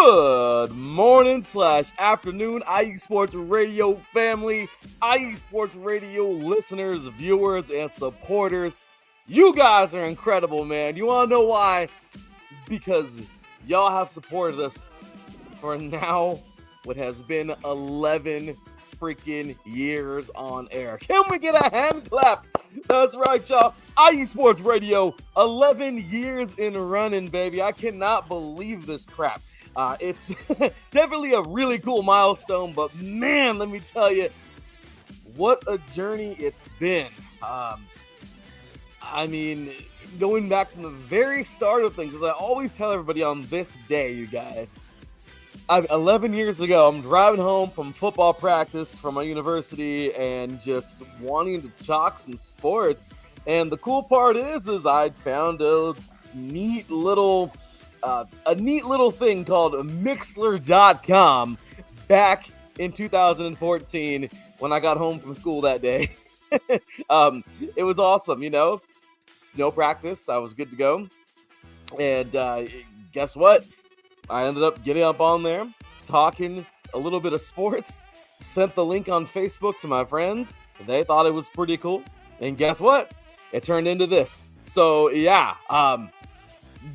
Good morning / afternoon, IE Sports Radio family, IE Sports Radio listeners, viewers, and supporters. You guys are incredible, man. You want to know why? Because y'all have supported us for now what has been 11 freaking years on air. Can we get a hand clap? That's right, y'all. IE Sports Radio, 11 years in running, baby. I cannot believe this crap. It's definitely a really cool milestone, but man, let me tell you, what a journey it's been. I mean, going back from the very start of things, as I always tell everybody on this day, you guys, 11 years ago, I'm driving home from football practice from my university and just wanting to talk some sports. And the cool part is I'd found a neat little thing called Mixler.com back in 2014 when I got home from school that day. It was awesome, no practice. I was good to go. And guess what? I ended up getting up on there, talking a little bit of sports, sent the link on Facebook to my friends. They thought it was pretty cool. And guess what? It turned into this. So yeah,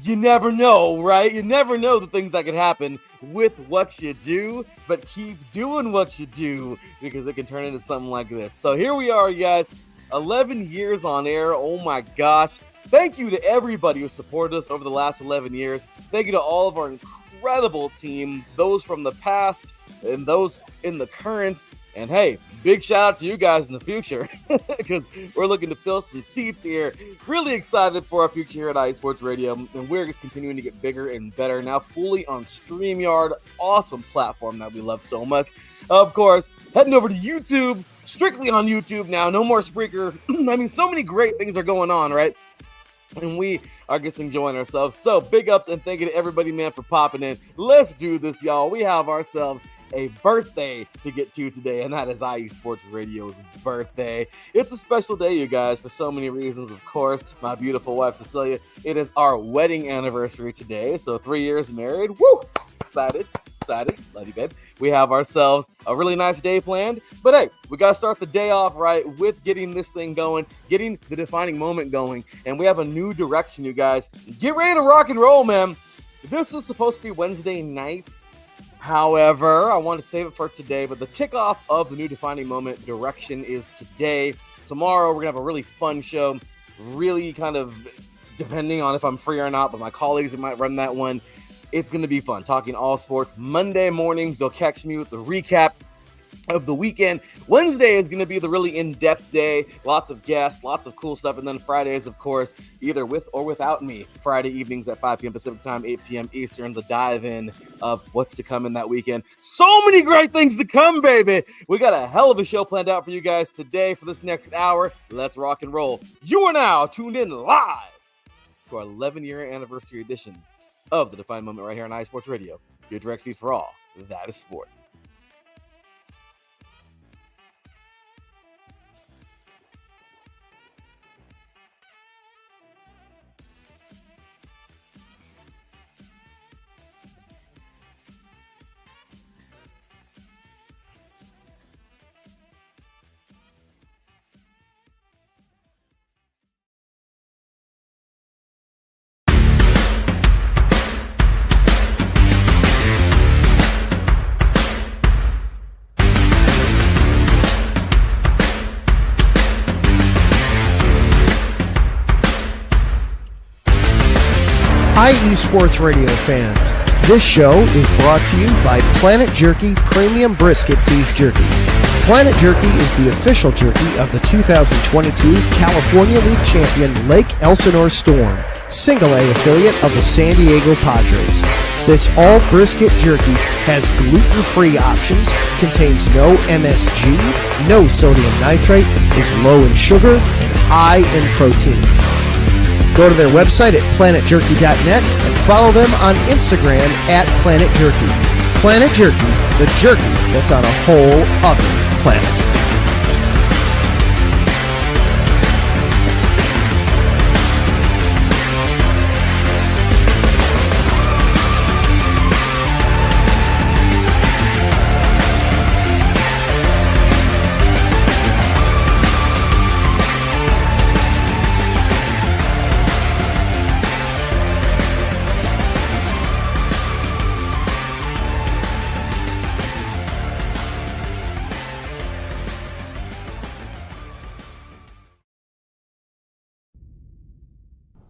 you never know, right? You never know the things that can happen with what you do, but keep doing what you do because it can turn into something like this. So here we are, you guys, 11 years on air. Oh my gosh. Thank you to everybody who supported us over the last 11 years. Thank you to all of our incredible team, those from the past and those in the current. And hey, big shout out to you guys in the future because we're looking to fill some seats here. Really excited for our future here at IE Sports Radio, and we're just continuing to get bigger and better. Now fully on StreamYard, awesome platform that we love so much. Of course, heading over to YouTube, strictly on YouTube now, no more Spreaker. I mean, so many great things are going on, right? And we are just enjoying ourselves. So big ups and thank you to everybody, man, for popping in. Let's do this, y'all. We have ourselves a birthday to get to today, and that is IE Sports Radio's birthday. It's a special day, you guys, for so many reasons. Of course, my beautiful wife, Cecilia, it is our wedding anniversary today. So 3 years married. Woo! Excited. Love you, babe. We have ourselves a really nice day planned. But hey, we got to start the day off right with getting this thing going, getting the defining moment going. And we have a new direction, you guys. Get ready to rock and roll, man. This is supposed to be Wednesday nights. However, I want to save it for today. But the kickoff of the new defining moment direction is today. Tomorrow, we're going to have a really fun show. Really kind of depending on if I'm free or not. But my colleagues might run that one. It's going to be fun, talking all sports. Monday mornings, you'll catch me with the recap of the weekend. Wednesday is going to be the really in-depth day. Lots of guests, lots of cool stuff. And then Fridays, of course, either with or without me. Friday evenings at 5 p.m. Pacific time, 8 p.m. Eastern, the dive-in of what's to come in that weekend. So many great things to come, baby. We got a hell of a show planned out for you guys today for this next hour. Let's rock and roll. You are now tuned in live to our 11-year anniversary edition of the Defining Moment right here on IE Sports Radio, your direct feed for all that is sport. IE Sports Radio fans, this show is brought to you by Planet Jerky Premium Brisket Beef Jerky. Planet Jerky is the official jerky of the 2022 California League champion Lake Elsinore Storm, single-A affiliate of the San Diego Padres. This all-brisket jerky has gluten-free options, contains no MSG, no sodium nitrate, is low in sugar, and high in protein. Go to their website at planetjerky.net and follow them on Instagram at Planet Jerky. Planet Jerky, the jerky that's on a whole other planet.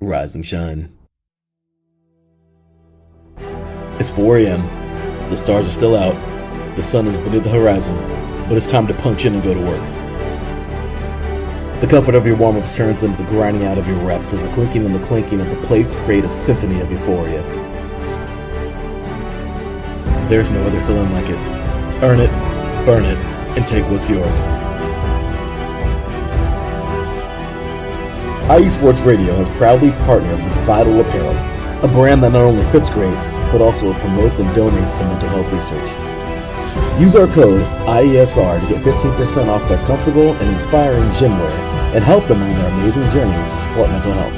rise and shine. It's 4 a.m. The stars are still out. The sun is beneath the horizon, but it's time to punch in and go to work. The comfort of your warm-ups turns into the grinding out of your reps as the clinking and the clinking of the plates create a symphony of euphoria. There's no other feeling like it. Earn it, burn it, and take what's yours. IE Sports Radio has proudly partnered with Vital Apparel, a brand that not only fits great, but also promotes and donates to mental health research. Use our code IESR to get 15% off their comfortable and inspiring gym wear and help them on their amazing journey to support mental health.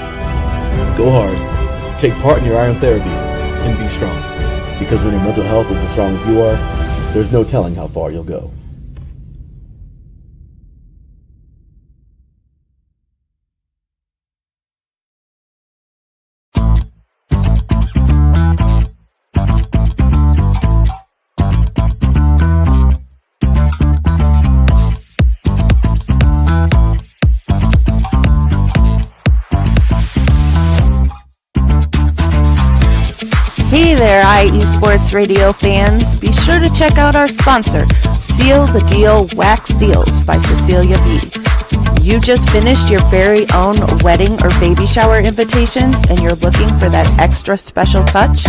Go hard, take part in your iron therapy, and be strong. Because when your mental health is as strong as you are, there's no telling how far you'll go. Hey there, IE Sports Radio fans. Be sure to check out our sponsor, Seal the Deal Wax Seals by Cecilia B. You just finished your very own wedding or baby shower invitations and you're looking for that extra special touch?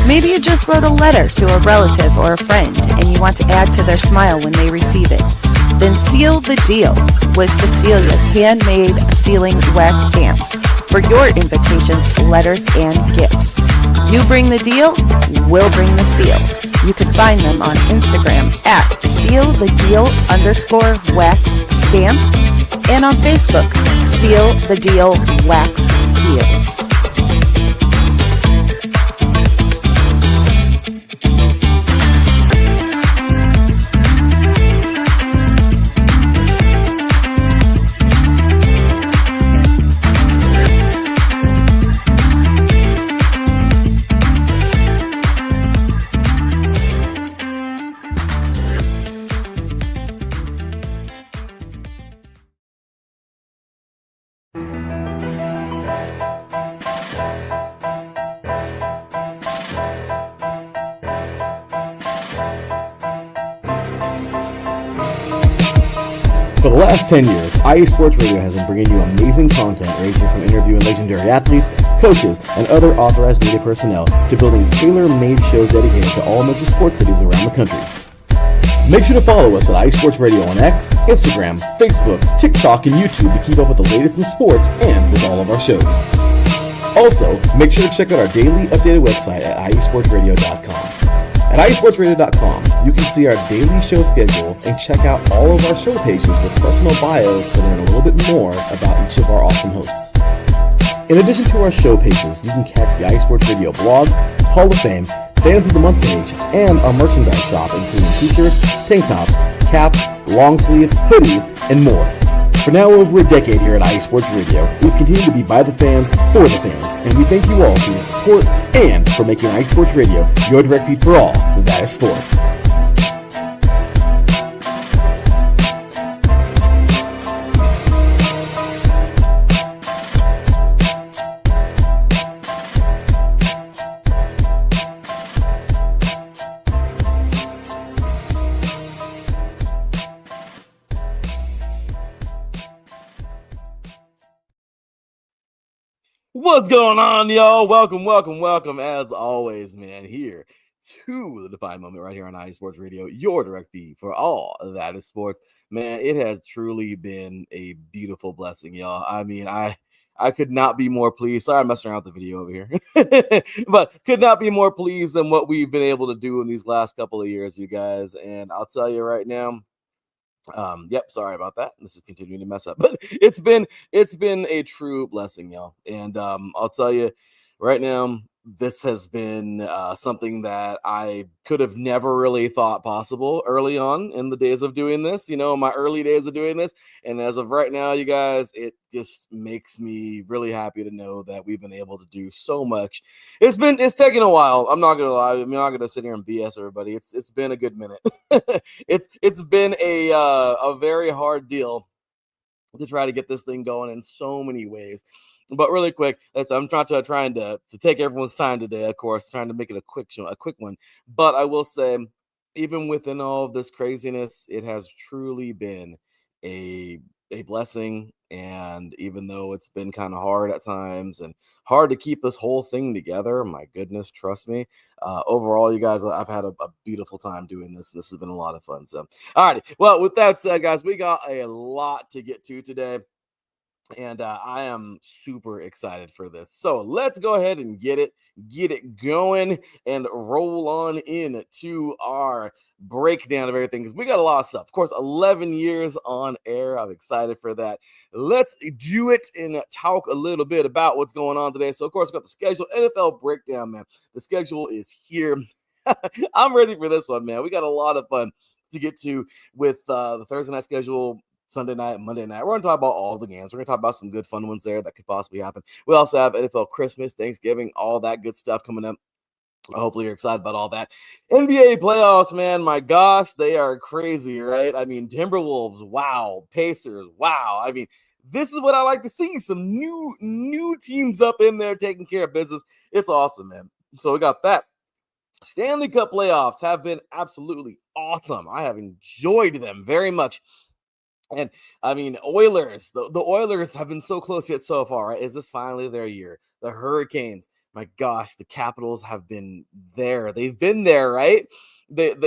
Maybe you just wrote a letter to a relative or a friend and you want to add to their smile when they receive it. Then seal the deal with Cecilia's handmade sealing wax stamps for your invitations, letters, and gifts. You bring the deal, we'll bring the seal. You can find them on Instagram at sealthedeal_wax stamps and on Facebook, Seal the Deal Wax Seals. For the last 10 years, IE Sports Radio has been bringing you amazing content ranging from interviewing legendary athletes, coaches, and other authorized media personnel to building tailor-made shows dedicated to all major sports cities around the country. Make sure to follow us at IE Sports Radio on X, Instagram, Facebook, TikTok, and YouTube to keep up with the latest in sports and with all of our shows. Also, make sure to check out our daily updated website at iesportsradio.com. At iesportsradio.com, you can see our daily show schedule and check out all of our show pages with personal bios to learn a little bit more about each of our awesome hosts. In addition to our show pages, you can catch the IE Sports Radio blog, Hall of Fame, Fans of the Month page, and our merchandise shop, including t-shirts, tank tops, caps, long sleeves, hoodies, and more. For now over a decade here at IE Sports Radio, we've continued to be by the fans, for the fans, and we thank you all for your support and for making IE Sports Radio your direct feed for all that is sports. What's going on, y'all? Welcome, as always, man, here to the Defined Moment right here on IE Sports Radio, your direct feed for all that is sports. Man, it has truly been a beautiful blessing, y'all. I mean, I could not be more pleased. Sorry, I'm messing around with the video over here, but could not be more pleased than what we've been able to do in these last couple of years, you guys. And I'll tell you right now, sorry about that. This is continuing to mess up, but it's been a true blessing, y'all. And I'll tell you right now, this has been something that I could have never really thought possible early on in the days of doing this, my early days of doing this. And as of right now, you guys, it just makes me really happy to know that we've been able to do so much. It's taken a while. I'm not gonna lie. I'm not gonna sit here and BS everybody. It's been a good minute. it's been a very hard deal to try to get this thing going in so many ways. But really quick, I'm trying to take everyone's time today, of course, trying to make it a quick show, a quick one. But I will say, even within all of this craziness, it has truly been a blessing. And even though it's been kind of hard at times and hard to keep this whole thing together, my goodness, trust me. Overall, you guys, I've had a beautiful time doing this. This has been a lot of fun. So, all righty. Well, with that said, guys, we got a lot to get to today. And I am super excited for this. So let's go ahead and get it going, and roll on in to our breakdown of everything, because we got a lot of stuff. Of course, 11 years on air. I'm excited for that. Let's do it and talk a little bit about what's going on today. So, of course, we got the schedule, NFL breakdown, man. The schedule is here. I'm ready for this one, man. We got a lot of fun to get to with the Thursday night schedule, Sunday night, Monday night. We're going to talk about all the games. We're going to talk about some good fun ones there that could possibly happen. We also have NFL Christmas, Thanksgiving, all that good stuff coming up. Hopefully you're excited about all that. NBA playoffs, man, my gosh, they are crazy, right? I mean, Timberwolves, wow. Pacers, wow. I mean, this is what I like to see. Some new teams up in there taking care of business. It's awesome, man. So we got that. Stanley Cup playoffs have been absolutely awesome. I have enjoyed them very much. And I mean, Oilers, the Oilers have been so close yet so far, right? Is this finally their year? The Hurricanes, my gosh, the Capitals have been there. They've been there, right? They've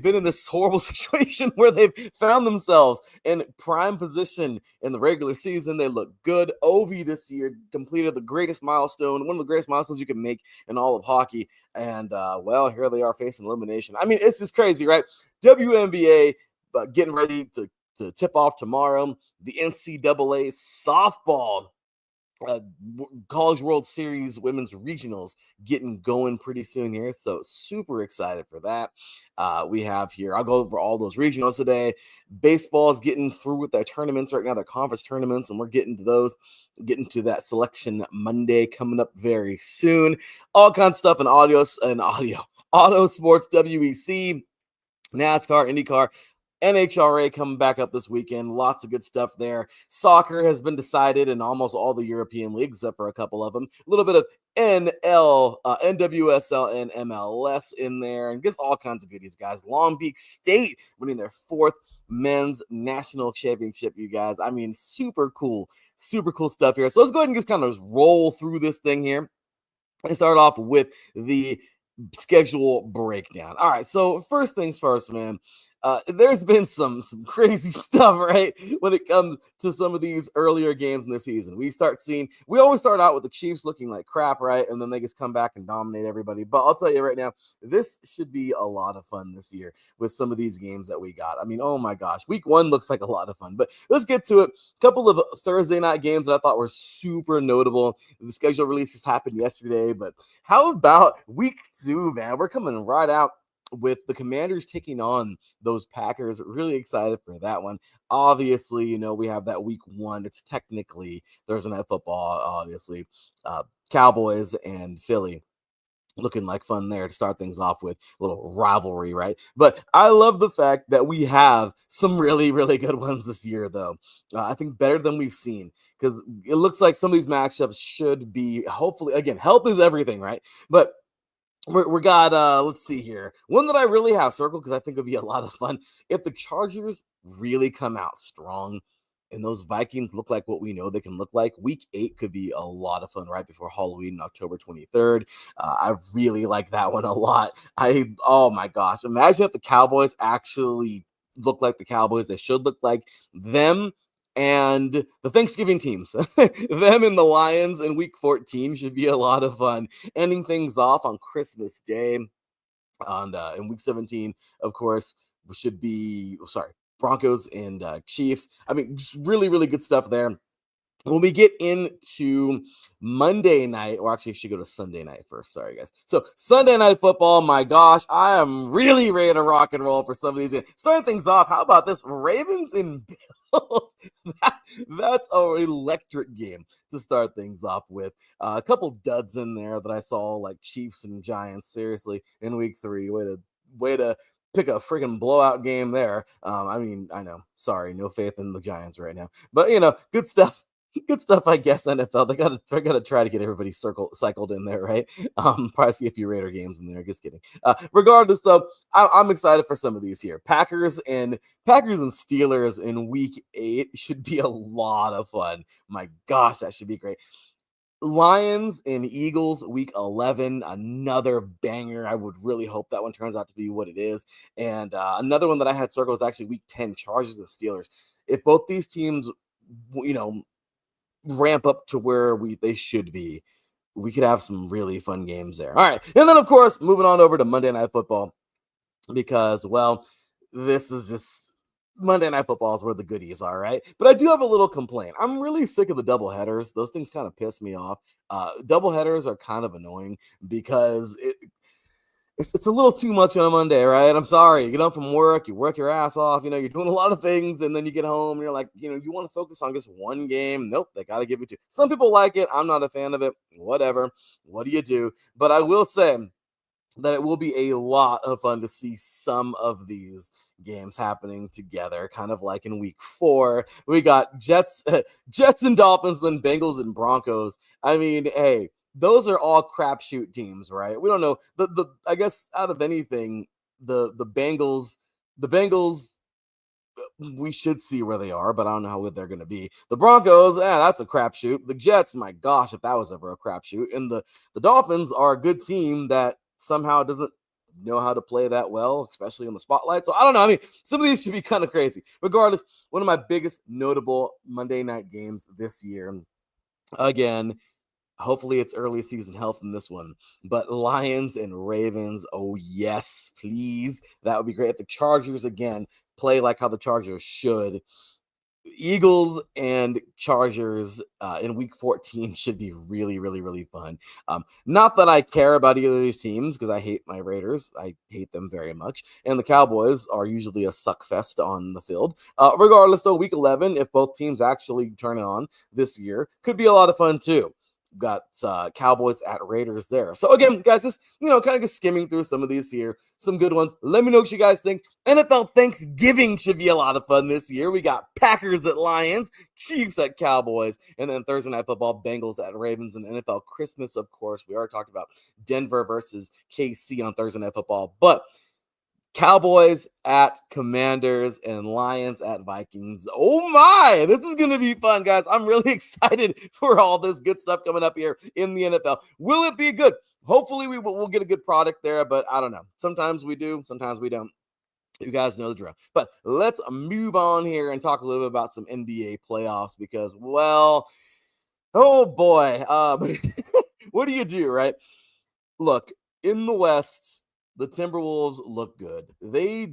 been in this horrible situation where they've found themselves in prime position in the regular season. They look good. Ovi this year completed the greatest milestone, one of the greatest milestones you can make in all of hockey. And well, here they are facing elimination. I mean, it's just crazy, right? WNBA getting ready to tip off tomorrow. The NCAA softball College World Series Women's Regionals getting going pretty soon here. So super excited for that. We have here, I'll go over all those regionals today. Baseball is getting through with their tournaments right now, their conference tournaments, and we're getting to those, getting to that selection Monday coming up very soon. All kinds of stuff in auto sports, WEC, NASCAR, IndyCar, NHRA coming back up this weekend. Lots of good stuff there. Soccer has been decided in almost all the European leagues, except for a couple of them. A little bit of NWSL, and MLS in there, and just all kinds of goodies, guys. Long Beach State winning their 4th men's national championship, you guys. I mean, super cool stuff here. So let's go ahead and just kind of roll through this thing here and start off with the schedule breakdown. All right, so first things first, man. There's been some crazy stuff, right? When it comes to some of these earlier games in the season, we always start out with the Chiefs looking like crap, right? And then they just come back and dominate everybody. But I'll tell you right now, this should be a lot of fun this year with some of these games that we got. I mean, oh my gosh, week 1 looks like a lot of fun, but let's get to it. A couple of Thursday night games that I thought were super notable. The schedule release just happened yesterday, but how about week 2, man? We're coming right out with the Commanders taking on those Packers. Really excited for that one. Obviously, you know, we have that week 1. It's technically Thursday Night Football, obviously. Cowboys and Philly looking like fun there to start things off with a little rivalry, right? But I love the fact that we have some really, really good ones this year, though. I think better than we've seen, because it looks like some of these matchups should be, hopefully, again, health is everything, right? But we got, let's see here. One that I really have circled because I think it'll be a lot of fun. If the Chargers really come out strong and those Vikings look like what we know they can look like, week 8 could be a lot of fun right before Halloween, October 23rd. I really like that one a lot. Oh my gosh. Imagine if the Cowboys actually look like the Cowboys. They should look like them. And the Thanksgiving teams, them and the Lions in week 14 should be a lot of fun. Ending things off on Christmas Day. And in week 17, of course, should be, Broncos and Chiefs. I mean, just really, really good stuff there. When we get into Monday night, or actually, I should go to Sunday night first. Sorry, guys. So Sunday night football, my gosh, I am really ready to rock and roll for some of these. Starting things off, how about this? Ravens and Bills. That's an electric game to start things off with. A couple duds in there that I saw, like Chiefs and Giants, seriously, in week 3. Way to pick a freaking blowout game there. I mean, I know. Sorry, no faith in the Giants right now. But, you know, good stuff. Good stuff, I guess. NFL, they gotta try to get everybody cycled in there, right? Probably see a few Raider games in there. Just kidding. Regardless, though, I'm excited for some of these here. Packers and Steelers in Week 8 should be a lot of fun. My gosh, that should be great. Lions and Eagles Week 11, another banger. I would really hope that one turns out to be what it is. And another one that I had circled is actually Week 10, Chargers and Steelers. If both these teams, ramp up to where they should be, we could have some really fun games there. All right. And then, of course, moving on over to Monday Night Football, because, well, this is just Monday Night Football is where the goodies are, right? But I do have a little complaint. I'm really sick of the double headers. Those things kind of piss me off. Double headers are kind of annoying because it's a little too much on a Monday, right? I'm sorry. You get up from work, you work your ass off, you're doing a lot of things, and then you get home, and you're like, you want to focus on just one game. Nope, they got to give it to you. Some people like it. I'm not a fan of it. Whatever. What do you do? But I will say that it will be a lot of fun to see some of these games happening together, kind of like in Week 4. We got Jets and Dolphins, then Bengals and Broncos. I mean, hey, those are all crapshoot teams, right? We don't know. I guess out of anything, the Bengals, we should see where they are, but I don't know how good they're going to be. The Broncos, that's a crapshoot. The Jets, my gosh, if that was ever a crapshoot. And the Dolphins are a good team that somehow doesn't know how to play that well, especially in the spotlight. So I don't know. I mean, some of these should be kind of crazy. Regardless, one of my biggest notable Monday night games this year, again, hopefully it's early season health in this one, but Lions and Ravens, oh yes, please. That would be great. If the Chargers, again, play like how the Chargers should, Eagles and Chargers in Week 14 should be really, really, really fun. Not that I care about either of these teams because I hate my Raiders. I hate them very much. And the Cowboys are usually a suck fest on the field. Regardless, though, Week 11, if both teams actually turn it on this year, could be a lot of fun too. Got Cowboys at Raiders there. So again, guys, just kind of just skimming through some of these here, some good ones. Let me know what you guys think. NFL Thanksgiving should be a lot of fun this year. We got Packers at Lions, Chiefs at Cowboys, and then Thursday Night Football, Bengals at Ravens, and NFL Christmas, of course. We already talked about Denver versus KC on Thursday Night Football, but Cowboys at Commanders and Lions at Vikings. Oh my, this is going to be fun, guys. I'm really excited for all this good stuff coming up here in the NFL. Will it be good? Hopefully we'll get a good product there, but I don't know. Sometimes we do, sometimes we don't. You guys know the drill. But let's move on here and talk a little bit about some NBA playoffs because, well, oh boy. What do you do, right? Look, in the West, the Timberwolves look good. They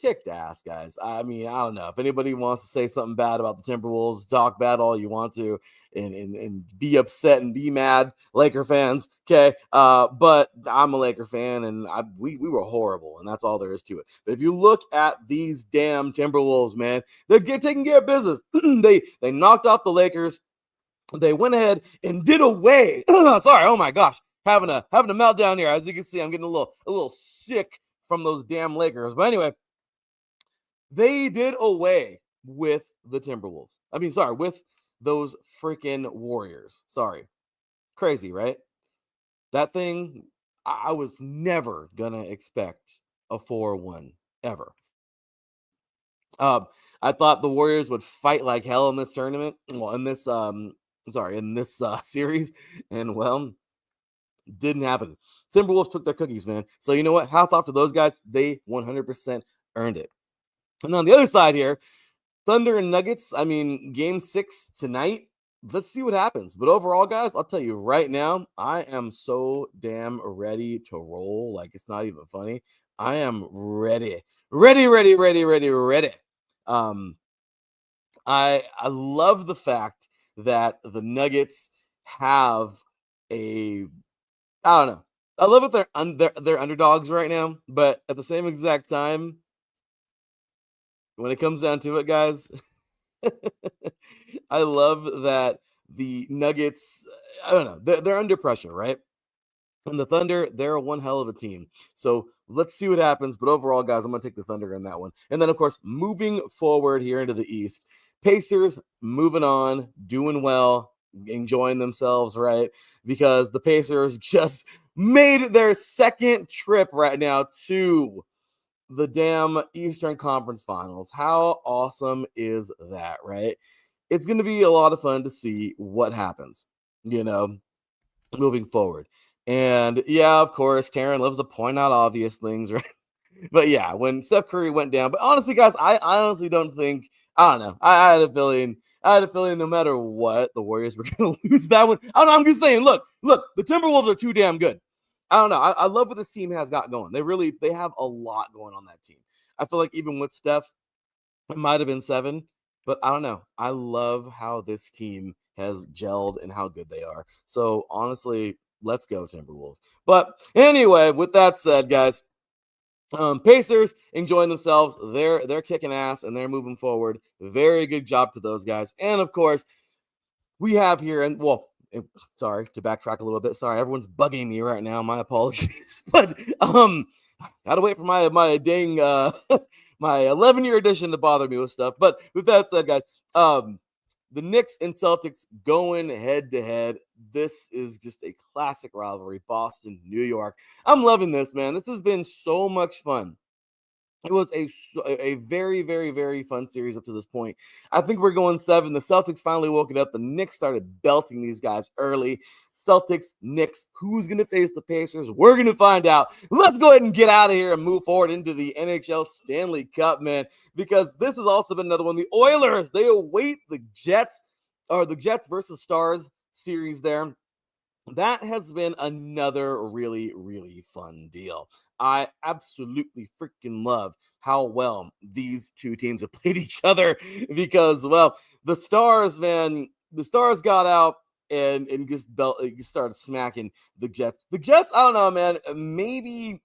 kicked ass, guys. I mean, I don't know. If anybody wants to say something bad about the Timberwolves, talk bad all you want to and be upset and be mad, Laker fans, okay? But I'm a Laker fan, and we were horrible, and that's all there is to it. But if you look at these damn Timberwolves, man, they're taking care of business. They knocked off the Lakers. They went ahead and did away. Sorry, oh my gosh. Having a meltdown here. As you can see, I'm getting a little sick from those damn Lakers. But anyway, they did away with the Timberwolves. I mean, sorry, with those freaking Warriors. Sorry. Crazy, right? That thing, I was never gonna expect a 4-1 ever. I thought the Warriors would fight like hell in this tournament. Well, in this series, and well, didn't happen. Timberwolves took their cookies, man. So you know what? Hats off to those guys. They 100% earned it. And on the other side here, Thunder and Nuggets. I mean, Game 6 tonight. Let's see what happens. But overall, guys, I'll tell you right now, I am so damn ready to roll. Like, it's not even funny. I am ready. Ready. I love the fact that the Nuggets have I don't know. I love that they're underdogs right now, but at the same exact time, when it comes down to it, guys, I love that the Nuggets, I don't know, they're under pressure, right? And the Thunder, they're one hell of a team. So let's see what happens. But overall, guys, I'm going to take the Thunder in that one. And then, of course, moving forward here into the East, Pacers moving on, doing well, enjoying themselves, right? Because the Pacers just made their second trip right now to the damn Eastern Conference Finals. How awesome is that, right? It's going to be a lot of fun to see what happens, moving forward. And yeah, of course, Taryn loves to point out obvious things, right? But yeah, when Steph Curry went down, but honestly, guys, I honestly don't think, I don't know. I had a feeling. I had a feeling no matter what, the Warriors were going to lose that one. I don't know. I'm just saying, look, the Timberwolves are too damn good. I don't know. I love what this team has got going. They have a lot going on that team. I feel like even with Steph, it might have been 7, but I don't know. I love how this team has gelled and how good they are. So honestly, let's go Timberwolves. But anyway, with that said, guys, Pacers enjoying themselves. They're kicking ass and they're moving forward. Very good job to those guys. And of course, we have here, and sorry to backtrack a little bit. Sorry, everyone's bugging me right now. My apologies, but gotta wait for my dang my 11-year edition to bother me with stuff. But with that said, guys, the Knicks and Celtics going head to head. This is just a classic rivalry. Boston, New York. I'm loving this, man. This has been so much fun. It was a very, very, very fun series up to this point. I think we're going 7. The Celtics finally woke it up. The Knicks started belting these guys early. Celtics, Knicks, who's going to face the Pacers? We're going to find out. Let's go ahead and get out of here and move forward into the NHL Stanley Cup, man, because this has also been another one. The Oilers, they await the Jets versus Stars series there. That has been another really, really fun deal. I absolutely freaking love how well these two teams have played each other because, well, the Stars, man, the Stars got out and just started smacking the Jets. The Jets, I don't know, man, maybe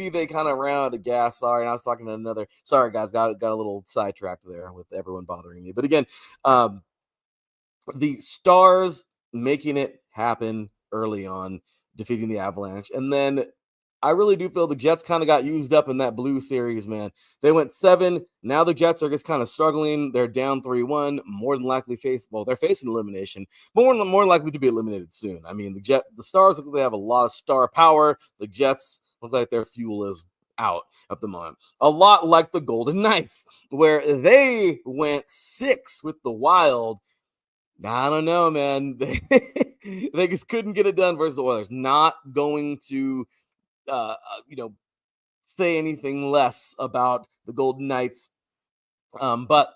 they kind of ran out of gas. Sorry, and I was talking to another. Sorry, guys, got a little sidetracked there with everyone bothering me. But again, the Stars making it happen early on, defeating the Avalanche. And then I really do feel the Jets kind of got used up in that blue series, man. They went 7. Now the Jets are just kind of struggling. They're down 3-1. More than likely they're facing elimination, but more likely to be eliminated soon. I mean, the Stars look like they have a lot of star power. The Jets look like their fuel is out at the moment. A lot like the Golden Knights, where they went 6 with the Wild. I don't know, man. They just couldn't get it done versus the Oilers. Not going to, say anything less about the Golden Knights. But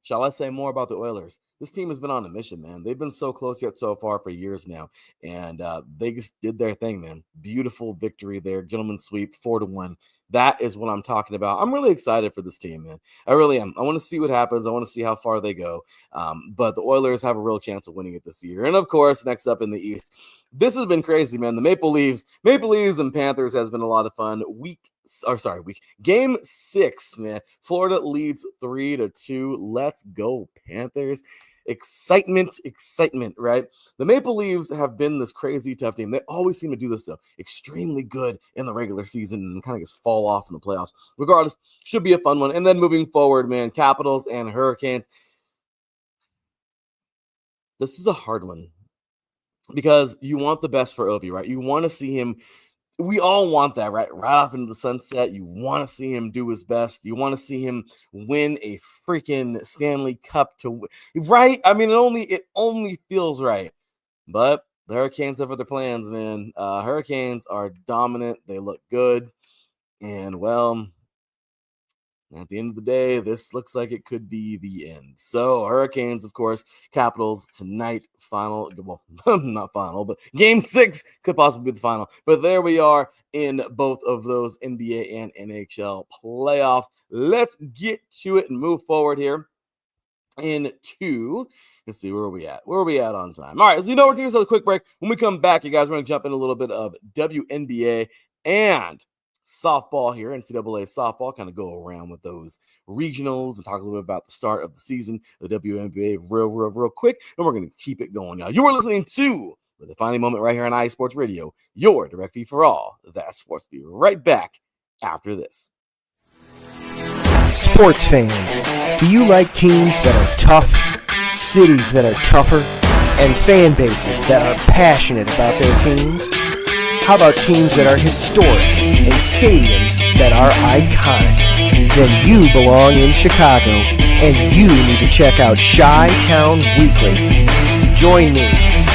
shall I say more about the Oilers? This team has been on a mission, man. They've been so close yet so far for years now, and they just did their thing, man. Beautiful victory there, gentleman's sweep, 4-1. That is what I'm talking about. I'm really excited for this team, man. I really am. I want to see what happens. I want to see how far they go. But the Oilers have a real chance of winning it this year. And of course, next up in the East, this has been crazy, man. The Maple Leafs and Panthers has been a lot of fun. Game 6, man. Florida leads 3-2. Let's go, Panthers. Excitement, right? The Maple Leafs have been this crazy tough team. They always seem to do this, though. Extremely good in the regular season and kind of just fall off in the playoffs. Regardless, should be a fun one. And then moving forward, man, Capitals and Hurricanes. This is a hard one because you want the best for Ovi, right? You want to see him. We all want that, right? Right off into the sunset. You want to see him do his best. You want to see him win a freaking Stanley Cup right? I mean, it only feels right. But the Hurricanes have other plans, man. Hurricanes are dominant. They look good. And, well, at the end of the day, this looks like it could be the end. So, Hurricanes, of course, Capitals tonight, final. Well, not final, but game 6 could possibly be the final. But there we are in both of those NBA and NHL playoffs. Let's get to it and move forward here into. Let's see, where are we at? Where are we at on time? All right, so we're taking a quick break. When we come back, you guys, we're going to jump in a little bit of WNBA and softball here, NCAA softball, kind of go around with those regionals and talk a little bit about the start of the season, the WNBA real quick, and we're going to keep it going now. You are listening to the defining moment right here on iSports Radio, your direct feed for all that sports. Be right back after this. Sports fans, do you like teams that are tough, cities that are tougher, and fan bases that are passionate about their teams? How about teams that are historic and stadiums that are iconic? Then you belong in Chicago, and you need to check out Chi-Town Weekly. Join me,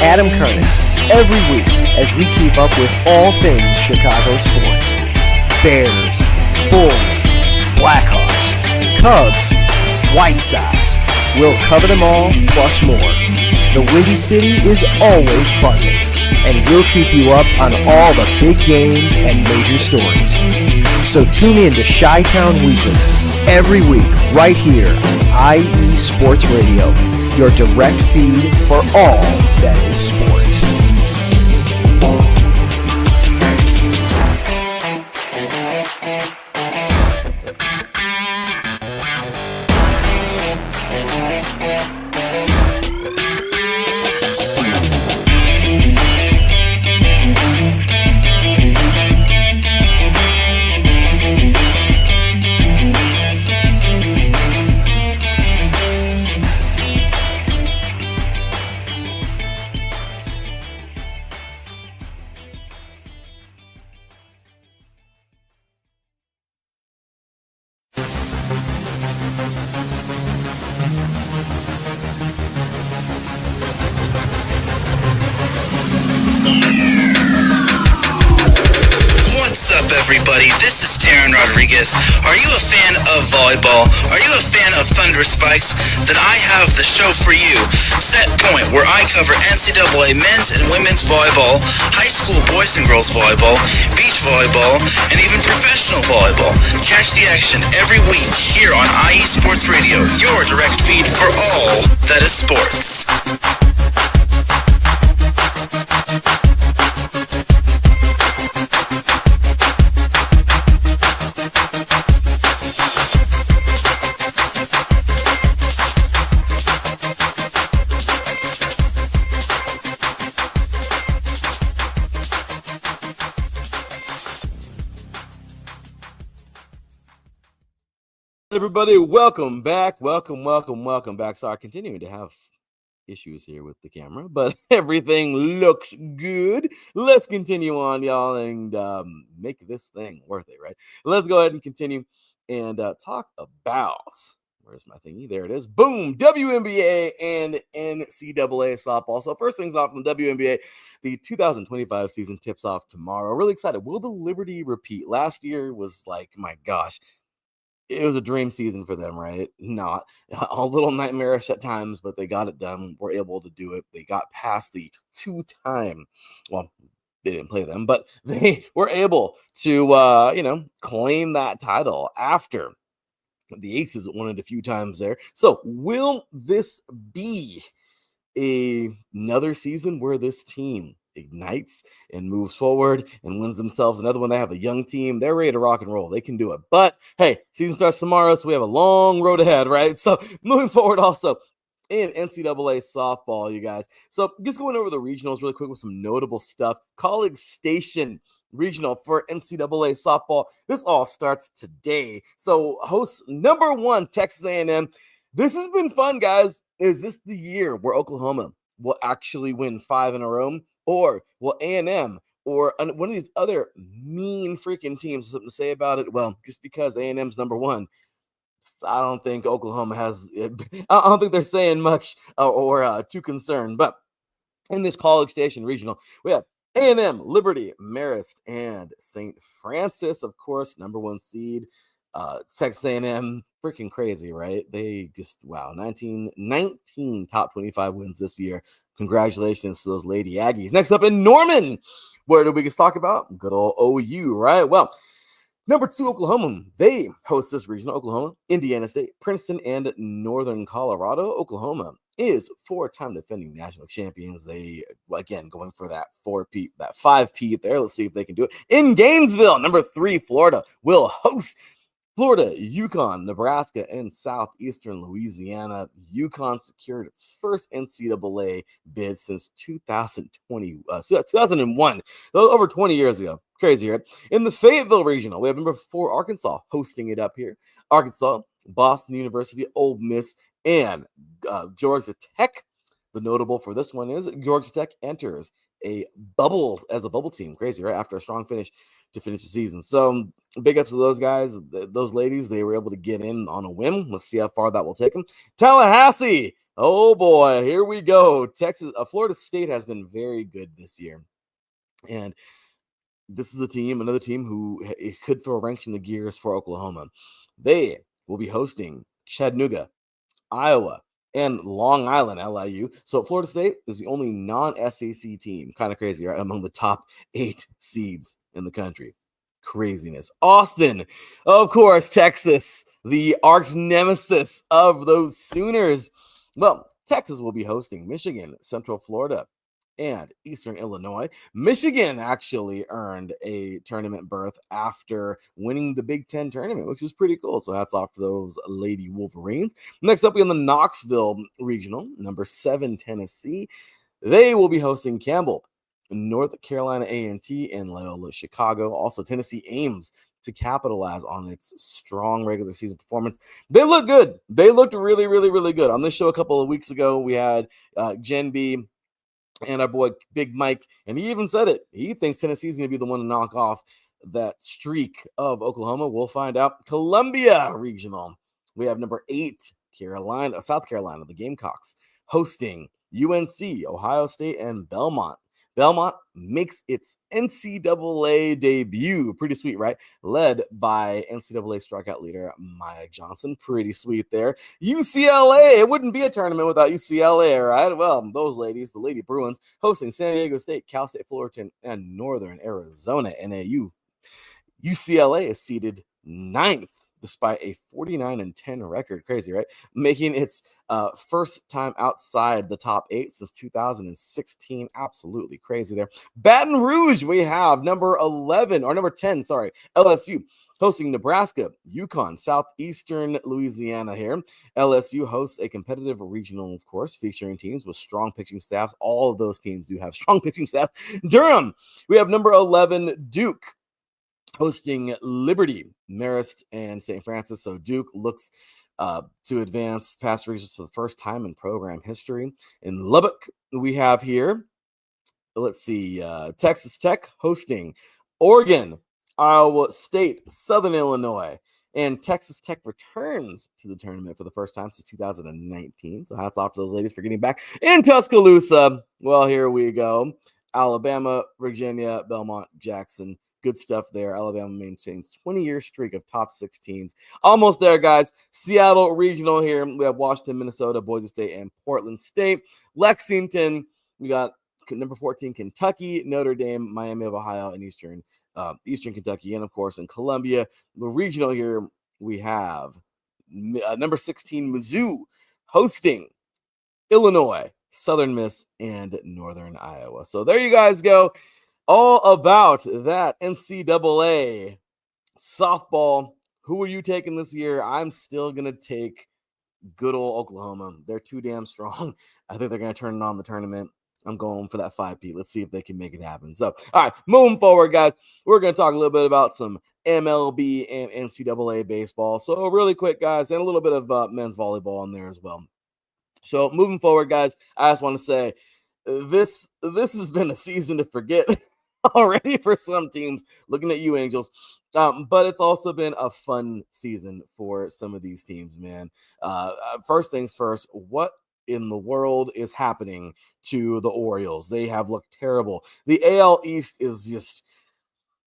Adam Kernan, every week as we keep up with all things Chicago sports. Bears, Bulls, Blackhawks, Cubs, White Sox. We'll cover them all, plus more. The Windy City is always buzzing, and we'll keep you up on all the big games and major stories. So tune in to Chi-Town Weekly every week right here on IE Sports Radio, your direct feed for all that is sports. Are you a fan of volleyball? Are you a fan of Thunder Spikes? Then I have the show for you. Set Point, where I cover NCAA men's and women's volleyball, high school boys and girls volleyball, beach volleyball, and even professional volleyball. Catch the action every week here on IE Sports Radio, your direct feed for all that is sports. Everybody, welcome back. Welcome back. Sorry, continuing to have issues here with the camera, but everything looks good. Let's continue on, y'all, and make this thing worth it, right? Let's go ahead and continue and talk about, where's my thingy? There it is. Boom! WNBA and NCAA softball. So first things off from the WNBA, the 2025 season tips off tomorrow. Really excited. Will the Liberty repeat? Last year was like, my gosh, it was a dream season for them, right? Not a little nightmarish at times, but they got it done. Were able to do it. They got past the two-time, well, they didn't play them, but they were able to, claim that title after the Aces won it a few times there. So will this be another season where this team ignites and moves forward and wins themselves another one? They have a young team. They're ready to rock and roll. They can do it. But hey, season starts tomorrow, so we have a long road ahead, right? So moving forward also in NCAA softball, you guys. So just going over the regionals really quick with some notable stuff. College Station regional for NCAA softball. This all starts today. So hosts number 1, Texas A&M. This has been fun, guys. Is this the year where Oklahoma will actually win 5 in a row? Or will A&M or one of these other mean freaking teams have something to say about it? Well, just because A&M's number 1, I don't think Oklahoma has – I don't think they're saying much or too concerned. But in this College Station regional, we have A&M, Liberty, Marist, and St. Francis, of course, number 1 seed. Texas A&M, freaking crazy, right? They just, wow, 19 top 25 wins this year. Congratulations to those Lady Aggies. Next up in Norman, where do we just talk about? Good old OU, right? Well, number 2, Oklahoma. They host this regional. Oklahoma, Indiana State, Princeton, and Northern Colorado. Oklahoma is 4-time defending national champions. They, again, going for that 4-peat, that 5-peat there. Let's see if they can do it. In Gainesville, number 3, Florida will host Florida, Yukon, Nebraska, and southeastern Louisiana. Yukon secured its first NCAA bid since 2001, over 20 years ago. Crazy, right? In the Fayetteville Regional, we have number 4 Arkansas hosting it up here. Arkansas, Boston University, Ole Miss, and Georgia Tech. The notable for this one is Georgia Tech enters a bubble team. Crazy, right? After a strong finish to finish the season. So big ups to those guys, those ladies. They were able to get in on a whim. Let's see how far that will take them. Tallahassee. Oh boy, here we go. Florida State has been very good this year. And this is another team who it could throw a wrench in the gears for Oklahoma. They will be hosting Chattanooga, Iowa, and Long Island, LIU. So Florida State is the only non-SEC team. Kind of crazy, right? Among the top 8 seeds in the country. Craziness. Austin, of course, Texas, the arch nemesis of those Sooners. Well, Texas will be hosting Michigan, Central Florida, and Eastern Illinois. Michigan actually earned a tournament berth after winning the Big Ten tournament, which is pretty cool. So hats off to those Lady Wolverines. Next up, we have the Knoxville Regional, number 7 Tennessee. They will be hosting Campbell, North Carolina A&T, and Loyola Chicago. Also, Tennessee aims to capitalize on its strong regular season performance. They look good. They looked really, really, really good. On this show a couple of weeks ago, we had Jen B and our boy Big Mike, and he even said it. He thinks Tennessee is going to be the one to knock off that streak of Oklahoma. We'll find out. Columbia Regional. We have number 8, South Carolina, the Gamecocks, hosting UNC, Ohio State, and Belmont. Belmont makes its NCAA debut. Pretty sweet, right? Led by NCAA strikeout leader Maya Johnson. Pretty sweet there. UCLA. It wouldn't be a tournament without UCLA, right? Well, those ladies, the Lady Bruins, hosting San Diego State, Cal State Fullerton, and Northern Arizona, NAU. UCLA is seeded 9th despite a 49-10 record. Crazy, right? Making its first time outside the top 8 since 2016. Absolutely crazy there. Baton Rouge, we have number 10, LSU hosting Nebraska, Yukon, southeastern Louisiana here. LSU hosts a competitive regional, of course, featuring teams with strong pitching staffs. All of those teams do have strong pitching staffs. Durham, we have number 11, Duke, hosting Liberty, Marist, and St. Francis. So Duke looks to advance past regions for the first time in program history. In Lubbock, we have here, Texas Tech hosting Oregon, Iowa State, Southern Illinois, and Texas Tech returns to the tournament for the first time since 2019. So hats off to those ladies for getting back. In Tuscaloosa, well, here we go. Alabama, Virginia, Belmont, Jackson. Good stuff there. Alabama maintains 20-year streak of top 16s. Almost there, guys. Seattle Regional here. We have Washington, Minnesota, Boise State, and Portland State. Lexington, we got number 14, Kentucky, Notre Dame, Miami of Ohio, and Eastern Kentucky. And, of course, in Columbia, the regional here, we have number 16, Mizzou, hosting Illinois, Southern Miss, and Northern Iowa. So there you guys go. All about that NCAA softball. Who are you taking this year? I'm still going to take good old Oklahoma. They're too damn strong. I think they're going to turn it on the tournament. I'm going for that 5P. Let's see if they can make it happen. So, all right, moving forward, guys, we're going to talk a little bit about some MLB and NCAA baseball. So really quick, guys, and a little bit of men's volleyball in there as well. So moving forward, guys, I just want to say this has been a season to forget already for some teams. Looking at you, Angels. But it's also been a fun season for some of these teams, man. First things first, what in the world is happening to the Orioles? They have looked terrible. The AL East is just,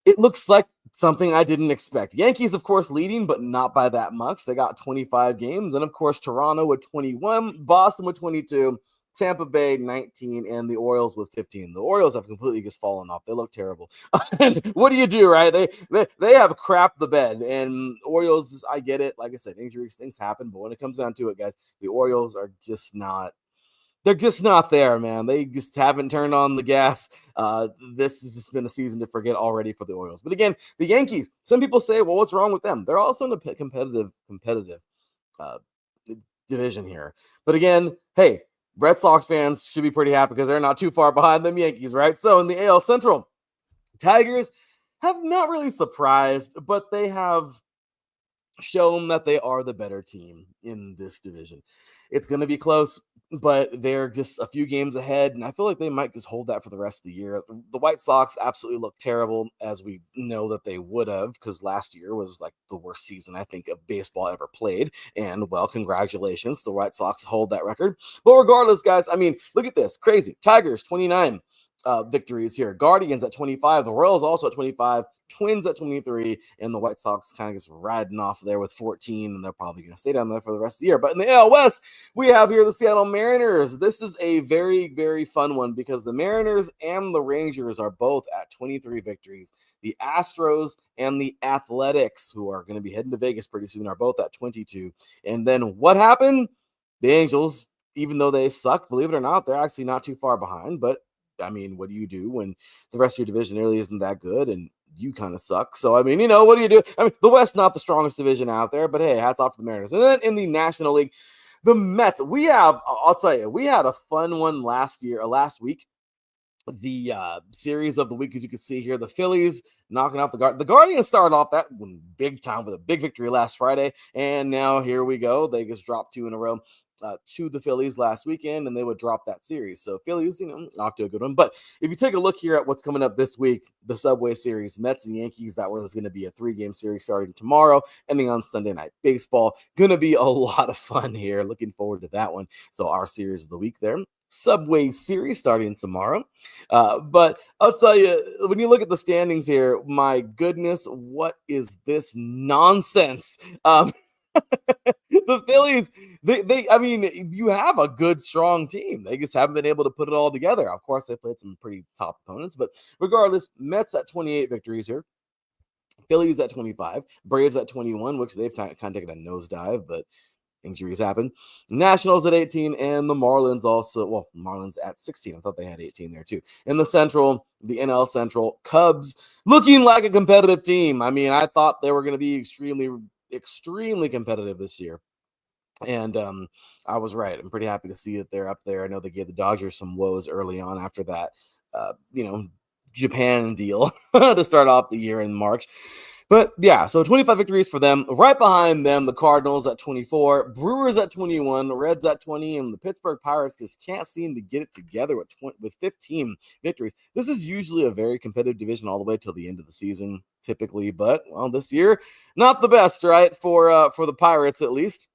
it looks like something I didn't expect. Yankees, of course, leading, but not by that much. They got 25 games. And, of course, Toronto with 21, Boston with 22, Tampa Bay 19, and the Orioles with 15. The Orioles have completely just fallen off. They look terrible. And what do you do, right? They have crapped the bed. And Orioles, I get it. Like I said, injuries, things happen. But when it comes down to it, guys, the Orioles are just not they're just not there, man. They just haven't turned on the gas. This has just been a season to forget already for the Orioles. But again, the Yankees, some people say, well, what's wrong with them? They're also in a competitive uh, division here. But again, hey, Red Sox fans should be pretty happy because they're not too far behind them Yankees, right? So in the AL Central, Tigers have not really surprised, but they have shown that they are the better team in this division. It's going to be close, but they're just a few games ahead, and I feel like they might just hold that for the rest of the year. The White Sox absolutely look terrible, as we know that they would have, because last year was like the worst season, I think, of baseball ever played. And, well, congratulations. The White Sox hold that record. But regardless, guys, I mean, look at this. Crazy. Tigers, 29. Victories here. Guardians at 25. The Royals also at 25. Twins at 23. And the White Sox kind of just riding off there with 14. And they're probably going to stay down there for the rest of the year. But in the AL West, we have here the Seattle Mariners. This is a very, very fun one because the Mariners and the Rangers are both at 23 victories. The Astros and the Athletics, who are going to be heading to Vegas pretty soon, are both at 22. And then what happened? The Angels, even though they suck, believe it or not, they're actually not too far behind. But I mean, what do you do when the rest of your division really isn't that good and you kind of suck? So, I mean, what do you do? I mean, the West, not the strongest division out there, but hey, hats off to the Mariners. And then in the National League, the Mets, I'll tell you, we had a fun one last week. The series of the week, as you can see here, the Phillies knocking out the Guardians started off that one big time with a big victory last Friday. And now here we go. They just dropped 2 in a row. To the Phillies last weekend, and they would drop that series. So Phillies, off to a good one. But if you take a look here at what's coming up this week, the Subway Series, Mets and Yankees, that was going to be a 3-game series starting tomorrow, ending on Sunday Night Baseball. Going to be a lot of fun here. Looking forward to that one. So our series of the week there. Subway Series starting tomorrow. But I'll tell you, when you look at the standings here, my goodness, what is this nonsense? The Phillies, I mean, you have a good, strong team. They just haven't been able to put it all together. Of course, they played some pretty top opponents, but regardless, Mets at 28 victories here. Phillies at 25, Braves at 21, which they've kind of taken a nosedive, but injuries happen. Nationals at 18, and the Marlins Marlins at 16. I thought they had 18 there too. In the Central, the NL Central, Cubs looking like a competitive team. I mean, I thought they were going to be extremely competitive this year. And I was right. I'm pretty happy to see that they're up there. I know they gave the Dodgers some woes early on after that, Japan deal to start off the year in March. But yeah, so 25 victories for them. Right behind them, the Cardinals at 24, Brewers at 21, Reds at 20, and the Pittsburgh Pirates just can't seem to get it together with 15 victories. This is usually a very competitive division all the way till the end of the season, typically. But, well, this year, not the best, right, for the Pirates at least.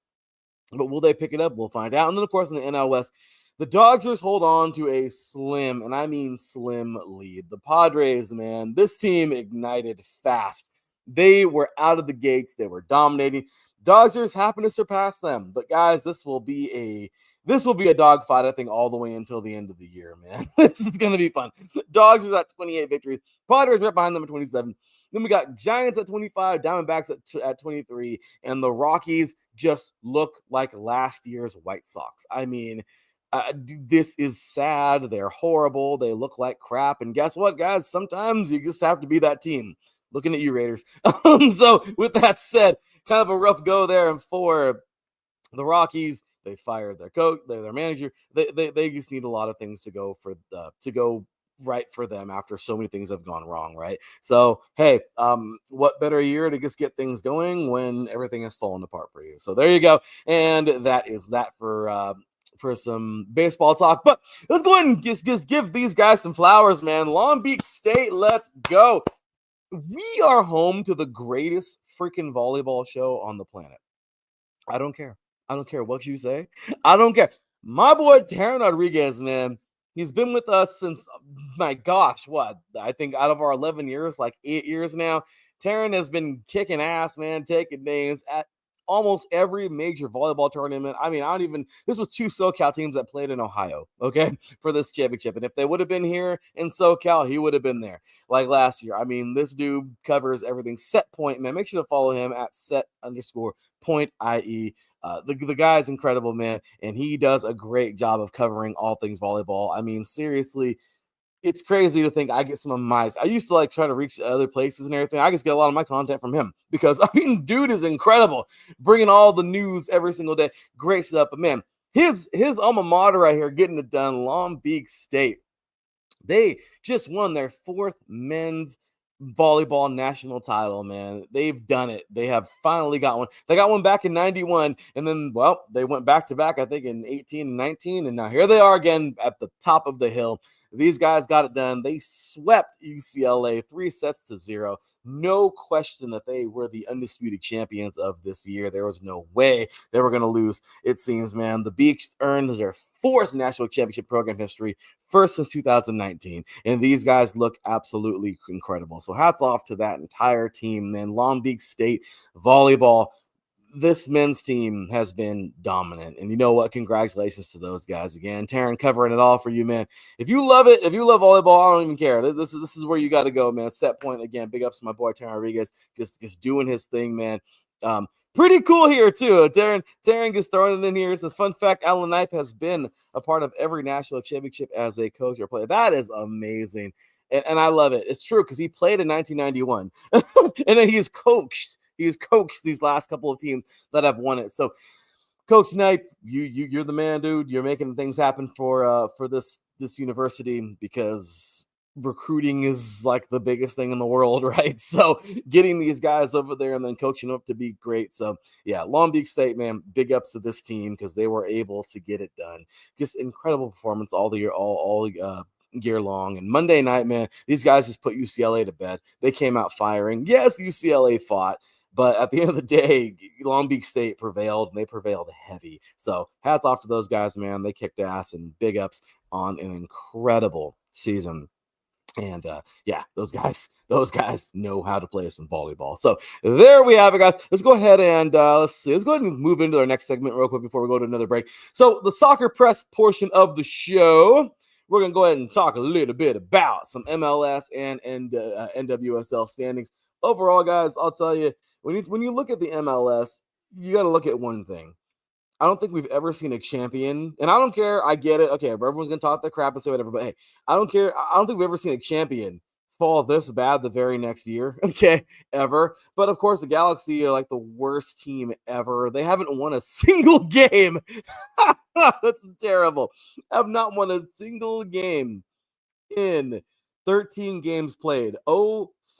But will they pick it up? We'll find out. And then, of course, in the NL West, the Dodgers hold on to a slim, and I mean slim, lead. The Padres, man, this team ignited fast. They were out of the gates. They were dominating. Dodgers happen to surpass them. But, guys, this will be a dogfight, I think, all the way until the end of the year, man. This is going to be fun. Dodgers at 28 victories. Padres right behind them at 27. Then we got Giants at 25, Diamondbacks at 23, and the Rockies just look like last year's White Sox. I mean, this is sad. They're horrible. They look like crap. And guess what, guys? Sometimes you just have to be that team. Looking at you, Raiders. So with that said, kind of a rough go there for the Rockies. They fired their coach, their manager. They just need a lot of things to go right for them after so many things have gone wrong, right? So, hey, what better year to just get things going when everything has fallen apart for you? So there you go. And that is that for some baseball talk. But let's go ahead and just give these guys some flowers, man. Long Beach State, let's go. We are home to the greatest freaking volleyball show on the planet. I don't care. I don't care what you say. I don't care. My boy, Taryn Rodriguez, man, he's been with us since, my gosh, I think out of our 11 years, like 8 years now. Taryn has been kicking ass, man, taking names at almost every major volleyball tournament. I mean, this was 2 SoCal teams that played in Ohio, okay, for this championship. And if they would have been here in SoCal, he would have been there like last year. I mean, this dude covers everything. Set Point, man. Make sure to follow him at set_point IE. The guy's incredible, man, and he does a great job of covering all things volleyball. I mean, seriously, it's crazy to think I get some of my. I used to like try to reach other places and everything. I just get a lot of my content from him because I mean, dude is incredible, bringing all the news every single day. Great stuff, but man, his alma mater right here getting it done. Long Beach State. They just won their 4th men's volleyball national title, man. They've done it. They have finally got one. They got one back in 91, and then, well, they went back to back, I think, in 18 and 19, and now here they are again at the top of the hill. These guys got it done. They swept UCLA 3-0. No question that they were the undisputed champions of this year. There was no way they were going to lose, it seems, man. The Beaks earned their 4th national championship program history, first since 2019. And these guys look absolutely incredible. So hats off to that entire team, man. Long Beach State volleyball. This men's team has been dominant. And you know what? Congratulations to those guys again. Taryn covering it all for you, man. If you love it, if you love volleyball, I don't even care. This is where you got to go, man. Set point again. Big ups to my boy Taryn Rodriguez. Just doing his thing, man. Pretty cool here, too. Taryn gets thrown in here. It says, fun fact, Alan Knipe has been a part of every national championship as a coach or player. That is amazing. And I love it. It's true because he played in 1991. And then he's coached these last couple of teams that have won it. So, Coach Knipe, you're the man, dude. You're making things happen for this university because recruiting is like the biggest thing in the world, right? So, getting these guys over there and then coaching them up to be great. So, yeah, Long Beach State, man, big ups to this team because they were able to get it done. Just incredible performance all the year, all year long. And Monday night, man, these guys just put UCLA to bed. They came out firing. Yes, UCLA fought. But at the end of the day, Long Beach State prevailed, and they prevailed heavy. So hats off to those guys, man. They kicked ass, and big ups on an incredible season. And yeah, those guys know how to play some volleyball. So there we have it, guys. Let's go ahead and let's go ahead and move into our next segment real quick before we go to another break. So the soccer press portion of the show, we're gonna go ahead and talk a little bit about some MLS and NWSL standings. Overall, guys, I'll tell you, when you look at the MLS, you got to look at one thing. I don't think we've ever seen a champion, and I don't care. I get it. Okay, everyone's going to talk their crap and say whatever, but hey, I don't care. I don't think we've ever seen a champion fall this bad the very next year, okay, ever. But, of course, the Galaxy are like the worst team ever. They haven't won a single game. That's terrible. Have not won a single game in 13 games played.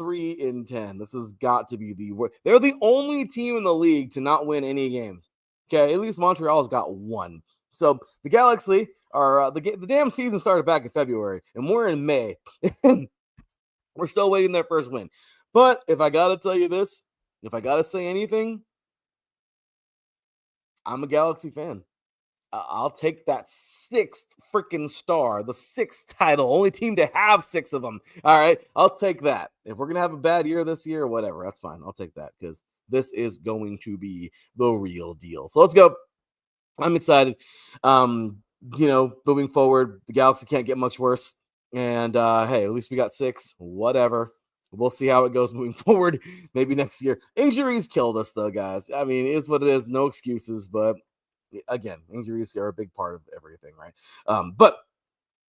3-10. This has got to be the worst. They're the only team in the league to not win any games. Okay, at least Montreal's got one. So the Galaxy are the damn season started back in February, and we're in May. We're still waiting their first win. But if I gotta tell you this, if I gotta say anything, I'm a Galaxy fan. I'll take that 6th freaking star, the 6th title, only team to have 6 of them. All right, I'll take that. If we're going to have a bad year this year or whatever, that's fine. I'll take that because this is going to be the real deal. So let's go. I'm excited. Moving forward, the Galaxy can't get much worse. And hey, at least we got 6, whatever. We'll see how it goes moving forward. Maybe next year. Injuries killed us though, guys. I mean, it is what it is. No excuses, but again, injuries are a big part of everything, right? But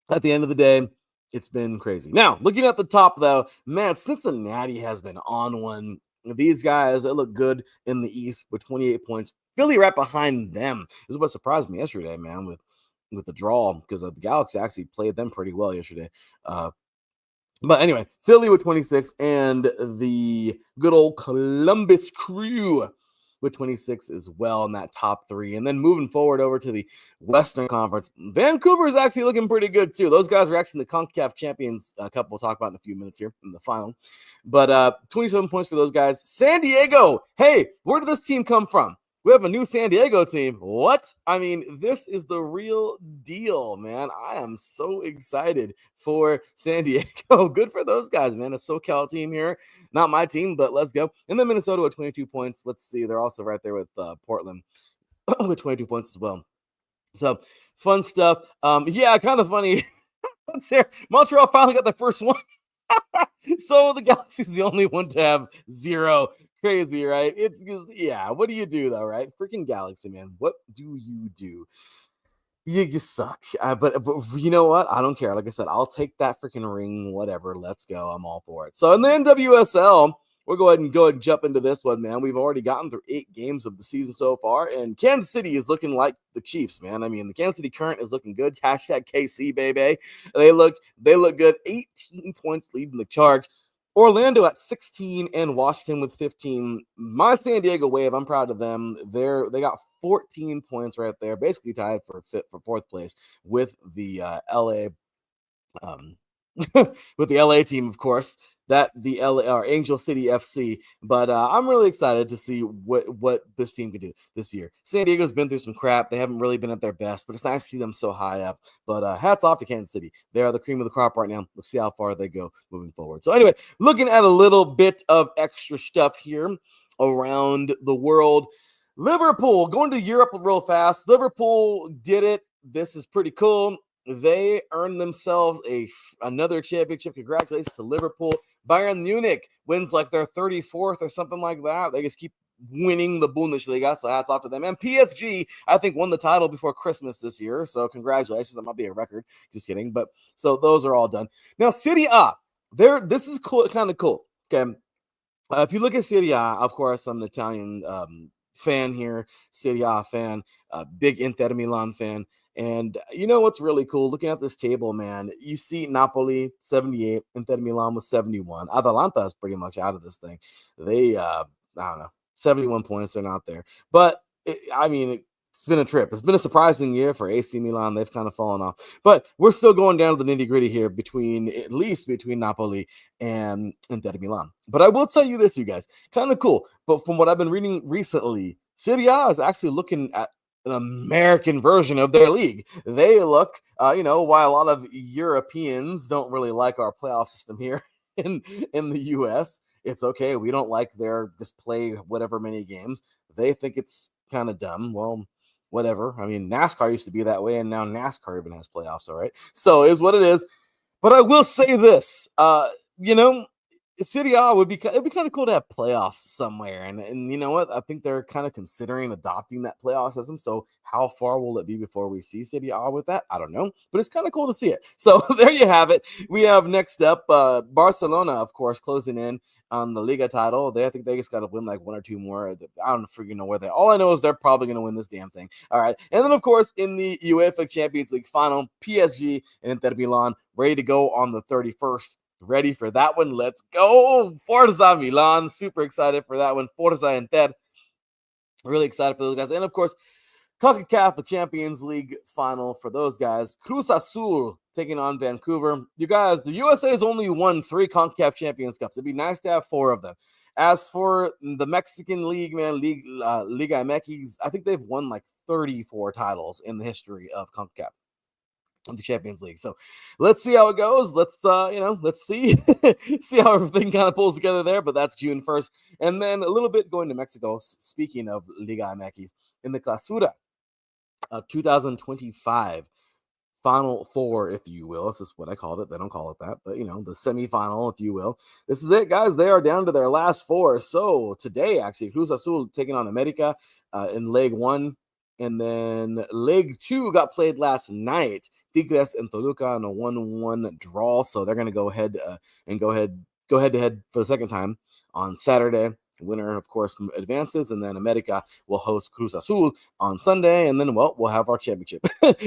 at the end of the day, it's been crazy. Now, looking at the top, though, man, Cincinnati has been on one. These guys, they look good in the East with 28 points. Philly right behind them. This is what surprised me yesterday, man, with the draw, because the Galaxy actually played them pretty well yesterday. But anyway, Philly with 26 and the good old Columbus Crew with 26 as well in that top 3. And then moving forward over to the Western Conference, Vancouver is actually looking pretty good too. Those guys are actually the CONCACAF champions. A couple we'll talk about in a few minutes here in the final. But 27 points for those guys. San Diego, hey, where did this team come from? We have a new San Diego team. What? I mean, this is the real deal, man. I am so excited for San Diego. Good for those guys, man. A SoCal team here. Not my team, but let's go. And then Minnesota with 22 points. Let's see. They're also right there with Portland with 22 points as well. So, fun stuff. Yeah, kind of funny. Montreal finally got the first one. So, the Galaxy is the only one to have 0. crazy, right? It's just, yeah, what do you do though, right? Freaking Galaxy, man. What do you do? You just suck. But you know what? I don't care. Like I said, I'll take that freaking ring, whatever. Let's go. I'm all for it. So in the NWSL, we'll go ahead and jump into this one, man. We've already gotten through 8 games of the season so far, and Kansas City is looking like the Chiefs, man. I mean, the Kansas City Current is looking good. Hashtag KC, baby. They look good. 18 points leading the charge. Orlando at 16 and Washington with 15. My San Diego Wave, I'm proud of them. They got 14 points right there, basically tied for fourth place with the LA with the LA team, of course, that the LA or Angel City FC. But I'm really excited to see what this team can do this year. San Diego's been through some crap. They haven't really been at their best, but it's nice to see them so high up. But hats off to Kansas City. They are the cream of the crop right now. Let's see how far they go moving forward. So anyway, looking at a little bit of extra stuff here around the world. Liverpool going to Europe real fast. Liverpool did it. This is pretty cool. They earned themselves another championship. Congratulations to Liverpool. Bayern Munich wins like their 34th or something like that. They just keep winning the Bundesliga, so hats off to them. And PSG, I think, won the title before Christmas this year, so congratulations. That might be a record. Just kidding. But so those are all done. Now, Serie A. This is cool, kind of cool. Okay. If you look at Serie A, of course, I'm an Italian fan here, Serie A fan, big Inter Milan fan. And you know what's really cool? Looking at this table, man, you see Napoli 78, Inter Milan with 71. Atalanta is pretty much out of this thing. They, I don't know, 71 points. They're not there. But, it's been a trip. It's been a surprising year for AC Milan. They've kind of fallen off. But we're still going down to the nitty-gritty here between Napoli and Inter Milan. But I will tell you this, you guys, kind of cool. But from what I've been reading recently, Serie A is actually looking at an American version of their league. They look, while a lot of Europeans don't really like our playoff system here in the U.S., it's okay. We don't like their just play whatever many games. They think it's kind of dumb. Well, whatever. I mean, NASCAR used to be that way, and now NASCAR even has playoffs, all right? So it is what it is. But I will say this, Serie A it'd be kind of cool to have playoffs somewhere, and you know what? I think they're kind of considering adopting that playoff system. So how far will it be before we see Serie A with that? I don't know, but it's kind of cool to see it. So there you have it. We have next up Barcelona, of course, closing in on the Liga title. I think they just got to win like 1 or 2 more. I don't freaking know where they. All I know is they're probably going to win this damn thing. All right, and then of course in the UEFA Champions League final, PSG and Inter Milan ready to go on the 31st. Ready for that one? Let's go. Forza Milan. Super excited for that one. Forza Inter. Really excited for those guys. And of course, CONCACAF, the Champions League final for those guys. Cruz Azul taking on Vancouver. You guys, the USA has only won 3 CONCACAF Champions Cups. It'd be nice to have 4 of them. As for the Mexican League, man, Liga MX, I think they've won like 34 titles in the history of CONCACAF. Of the Champions League. So let's see how it goes. Let's see see how everything kind of pulls together there. But that's June 1st. And then a little bit going to Mexico. Speaking of Liga MX, in the Clausura 2025 Final Four, if you will. This is what I called it. They don't call it that, but the semifinal, if you will. This is it, guys. They are down to their last 4. So today, actually, Cruz Azul taking on America in Leg 1. And then Leg 2 got played last night. Tigres and Toluca on a 1-1 draw. So they're going to go ahead head-to-head for the second time on Saturday. Winner, of course, advances, and then America will host Cruz Azul on Sunday, and then, we'll have our championship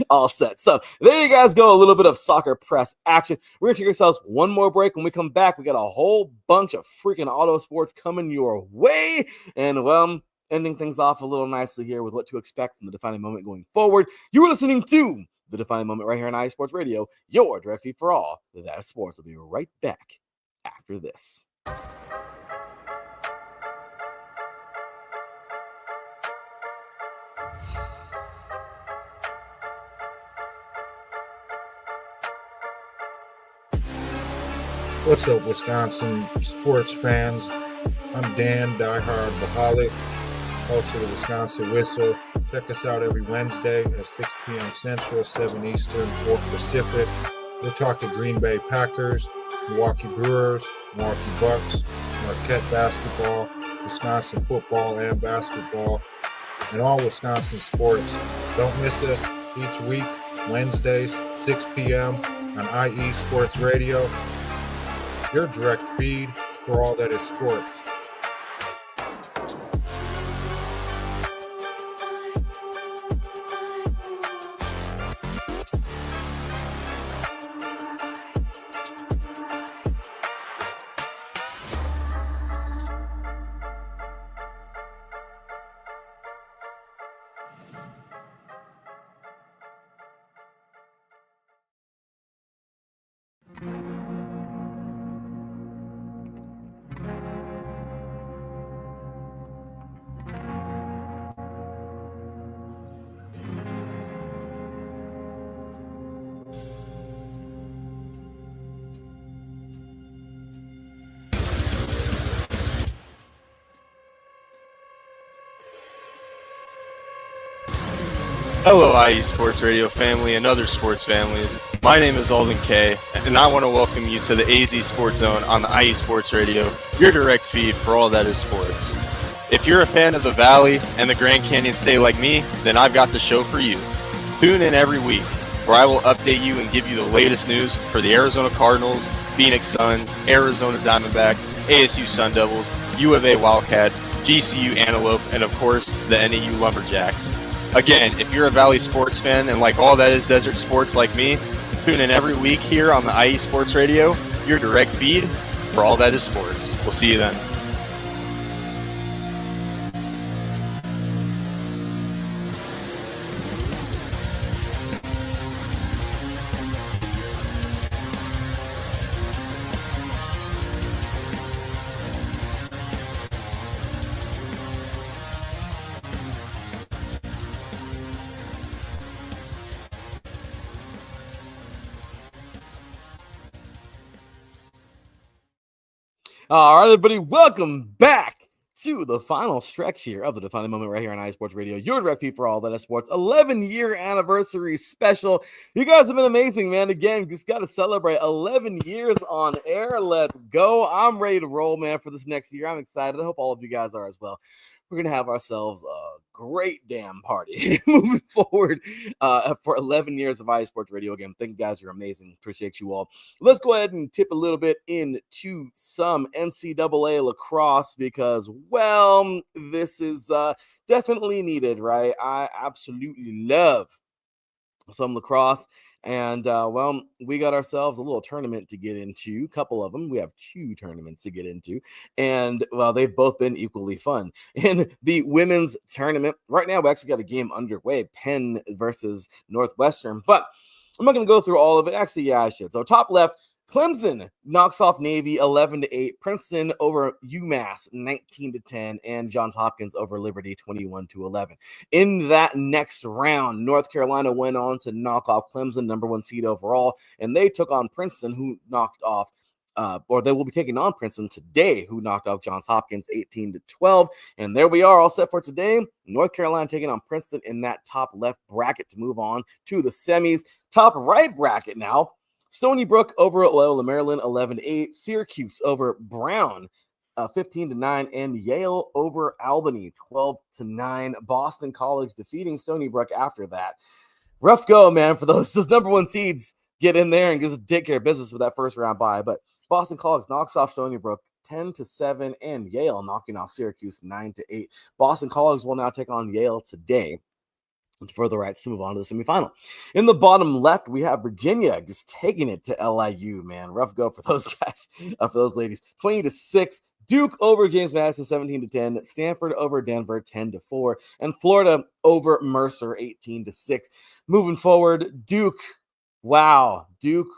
all set. So there you guys go, a little bit of soccer press action. We're going to take ourselves one more break. When we come back, we got a whole bunch of freaking auto sports coming your way, and, ending things off a little nicely here with what to expect from the defining moment going forward. You were listening to The Defining Moment right here on iSports Radio, your direct feed for all that is sports. We'll be right back after this. What's up, Wisconsin sports fans? I'm Dan, diehard Baholic, host of the Wisconsin Whistle. Check us out every Wednesday at 6 p.m. Central, 7 Eastern, 4 Pacific. We're talking Green Bay Packers, Milwaukee Brewers, Milwaukee Bucks, Marquette basketball, Wisconsin football and basketball, and all Wisconsin sports. Don't miss us each week, Wednesdays, 6 p.m. on IE Sports Radio, your direct feed for all that is sports. Hello, IE Sports Radio family and other sports families. My name is Alden Kay, and I want to welcome you to the AZ Sports Zone on the IE Sports Radio, your direct feed for all that is sports. If you're a fan of the Valley and the Grand Canyon State like me, then I've got the show for you. Tune in every week, where I will update you and give you the latest news for the Arizona Cardinals, Phoenix Suns, Arizona Diamondbacks, ASU Sun Devils, U of A Wildcats, GCU Antelope, and of course, the NAU Lumberjacks. Again, if you're a Valley sports fan and like all that is desert sports like me, tune in every week here on the IE Sports Radio, your direct feed for all that is sports. We'll see you then. All right, everybody, welcome back to the final stretch here of the defining moment right here on iSports Radio, your direct feed for all that is sports 11-year anniversary special. You guys have been amazing, man. Again, just got to celebrate 11 years on air. Let's go. I'm ready to roll, man, for this next year. I'm excited. I hope all of you guys are as well. We're going to have ourselves a great damn party moving forward for 11 years of iSports Radio. Again, thank you guys. You're amazing. Appreciate you all. Let's go ahead and tip a little bit into some NCAA lacrosse because, well, this is definitely needed, right? I absolutely love some lacrosse. And, well, we got ourselves a little tournament to get into, a couple of them. We have 2 tournaments to get into. And, well, they've both been equally fun. In the women's tournament, right now we actually got a game underway, Penn versus Northwestern. But I'm not going to go through all of it. Actually, yeah, I should. So top left, Clemson knocks off Navy 11-8. Princeton over UMass 19-10, and Johns Hopkins over Liberty 21-11. In that next round, North Carolina went on to knock off Clemson, number 1 seed overall, and they took on Princeton, who knocked off, or they will be taking on Princeton today, who knocked off Johns Hopkins 18-12. And there we are, all set for today. North Carolina taking on Princeton in that top left bracket to move on to the semis. Top right bracket now. Stony Brook over Loyola Maryland 11-8, Syracuse over Brown 15-9, and Yale over Albany 12-9. Boston College defeating Stony Brook after that. Rough go, man, for those number 1 seeds. Get in there and take care of business with that first round bye. But Boston College knocks off Stony Brook 10-7, and Yale knocking off Syracuse 9-8. Boston College will now take on Yale today for the rights to move on to the semifinal. In the bottom left, we have Virginia just taking it to LIU, man. Rough go for those guys, for those ladies. 20-6. Duke over James Madison 17-10. Stanford over Denver 10-4. And Florida over Mercer 18-6. Moving forward, Duke. Wow. Duke.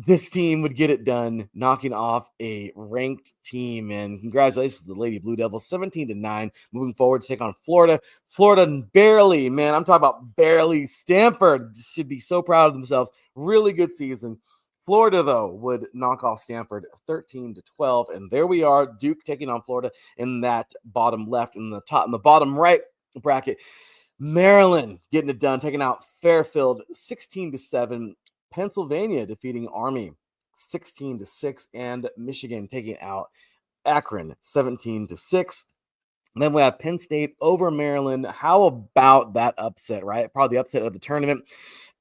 This team would get it done, knocking off a ranked team. And congratulations to the Lady Blue Devils, 17-9, moving forward to take on Florida. Florida barely, man, I'm talking about barely. Stanford should be so proud of themselves. Really good season. Florida, though, would knock off Stanford 13-12. And there we are, Duke taking on Florida in that bottom left. In the bottom right bracket, Maryland getting it done, taking out Fairfield 16-7. Pennsylvania defeating Army 16-6, and Michigan taking out Akron 17-6. Then we have Penn State over Maryland. How about that upset, right? Probably the upset of the tournament.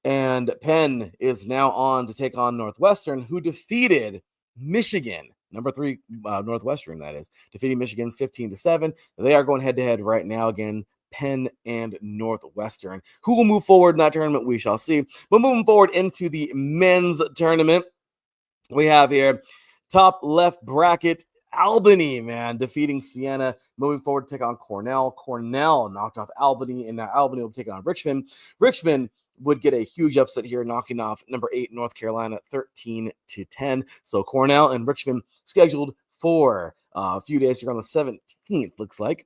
And Penn is now on to take on Northwestern, who defeated Michigan, number 3 Northwestern, that is, defeating Michigan 15-7. They are going head-to-head right now again, Penn and Northwestern. Who will move forward in that tournament? We shall see. But moving forward into the men's tournament, we have here top left bracket, Albany, man, defeating Siena. Moving forward to take on Cornell. Cornell knocked off Albany, and now Albany will take on Richmond. Richmond would get a huge upset here, knocking off number 8 North Carolina 13-10. So Cornell and Richmond scheduled for a few days here on the 17th, looks like.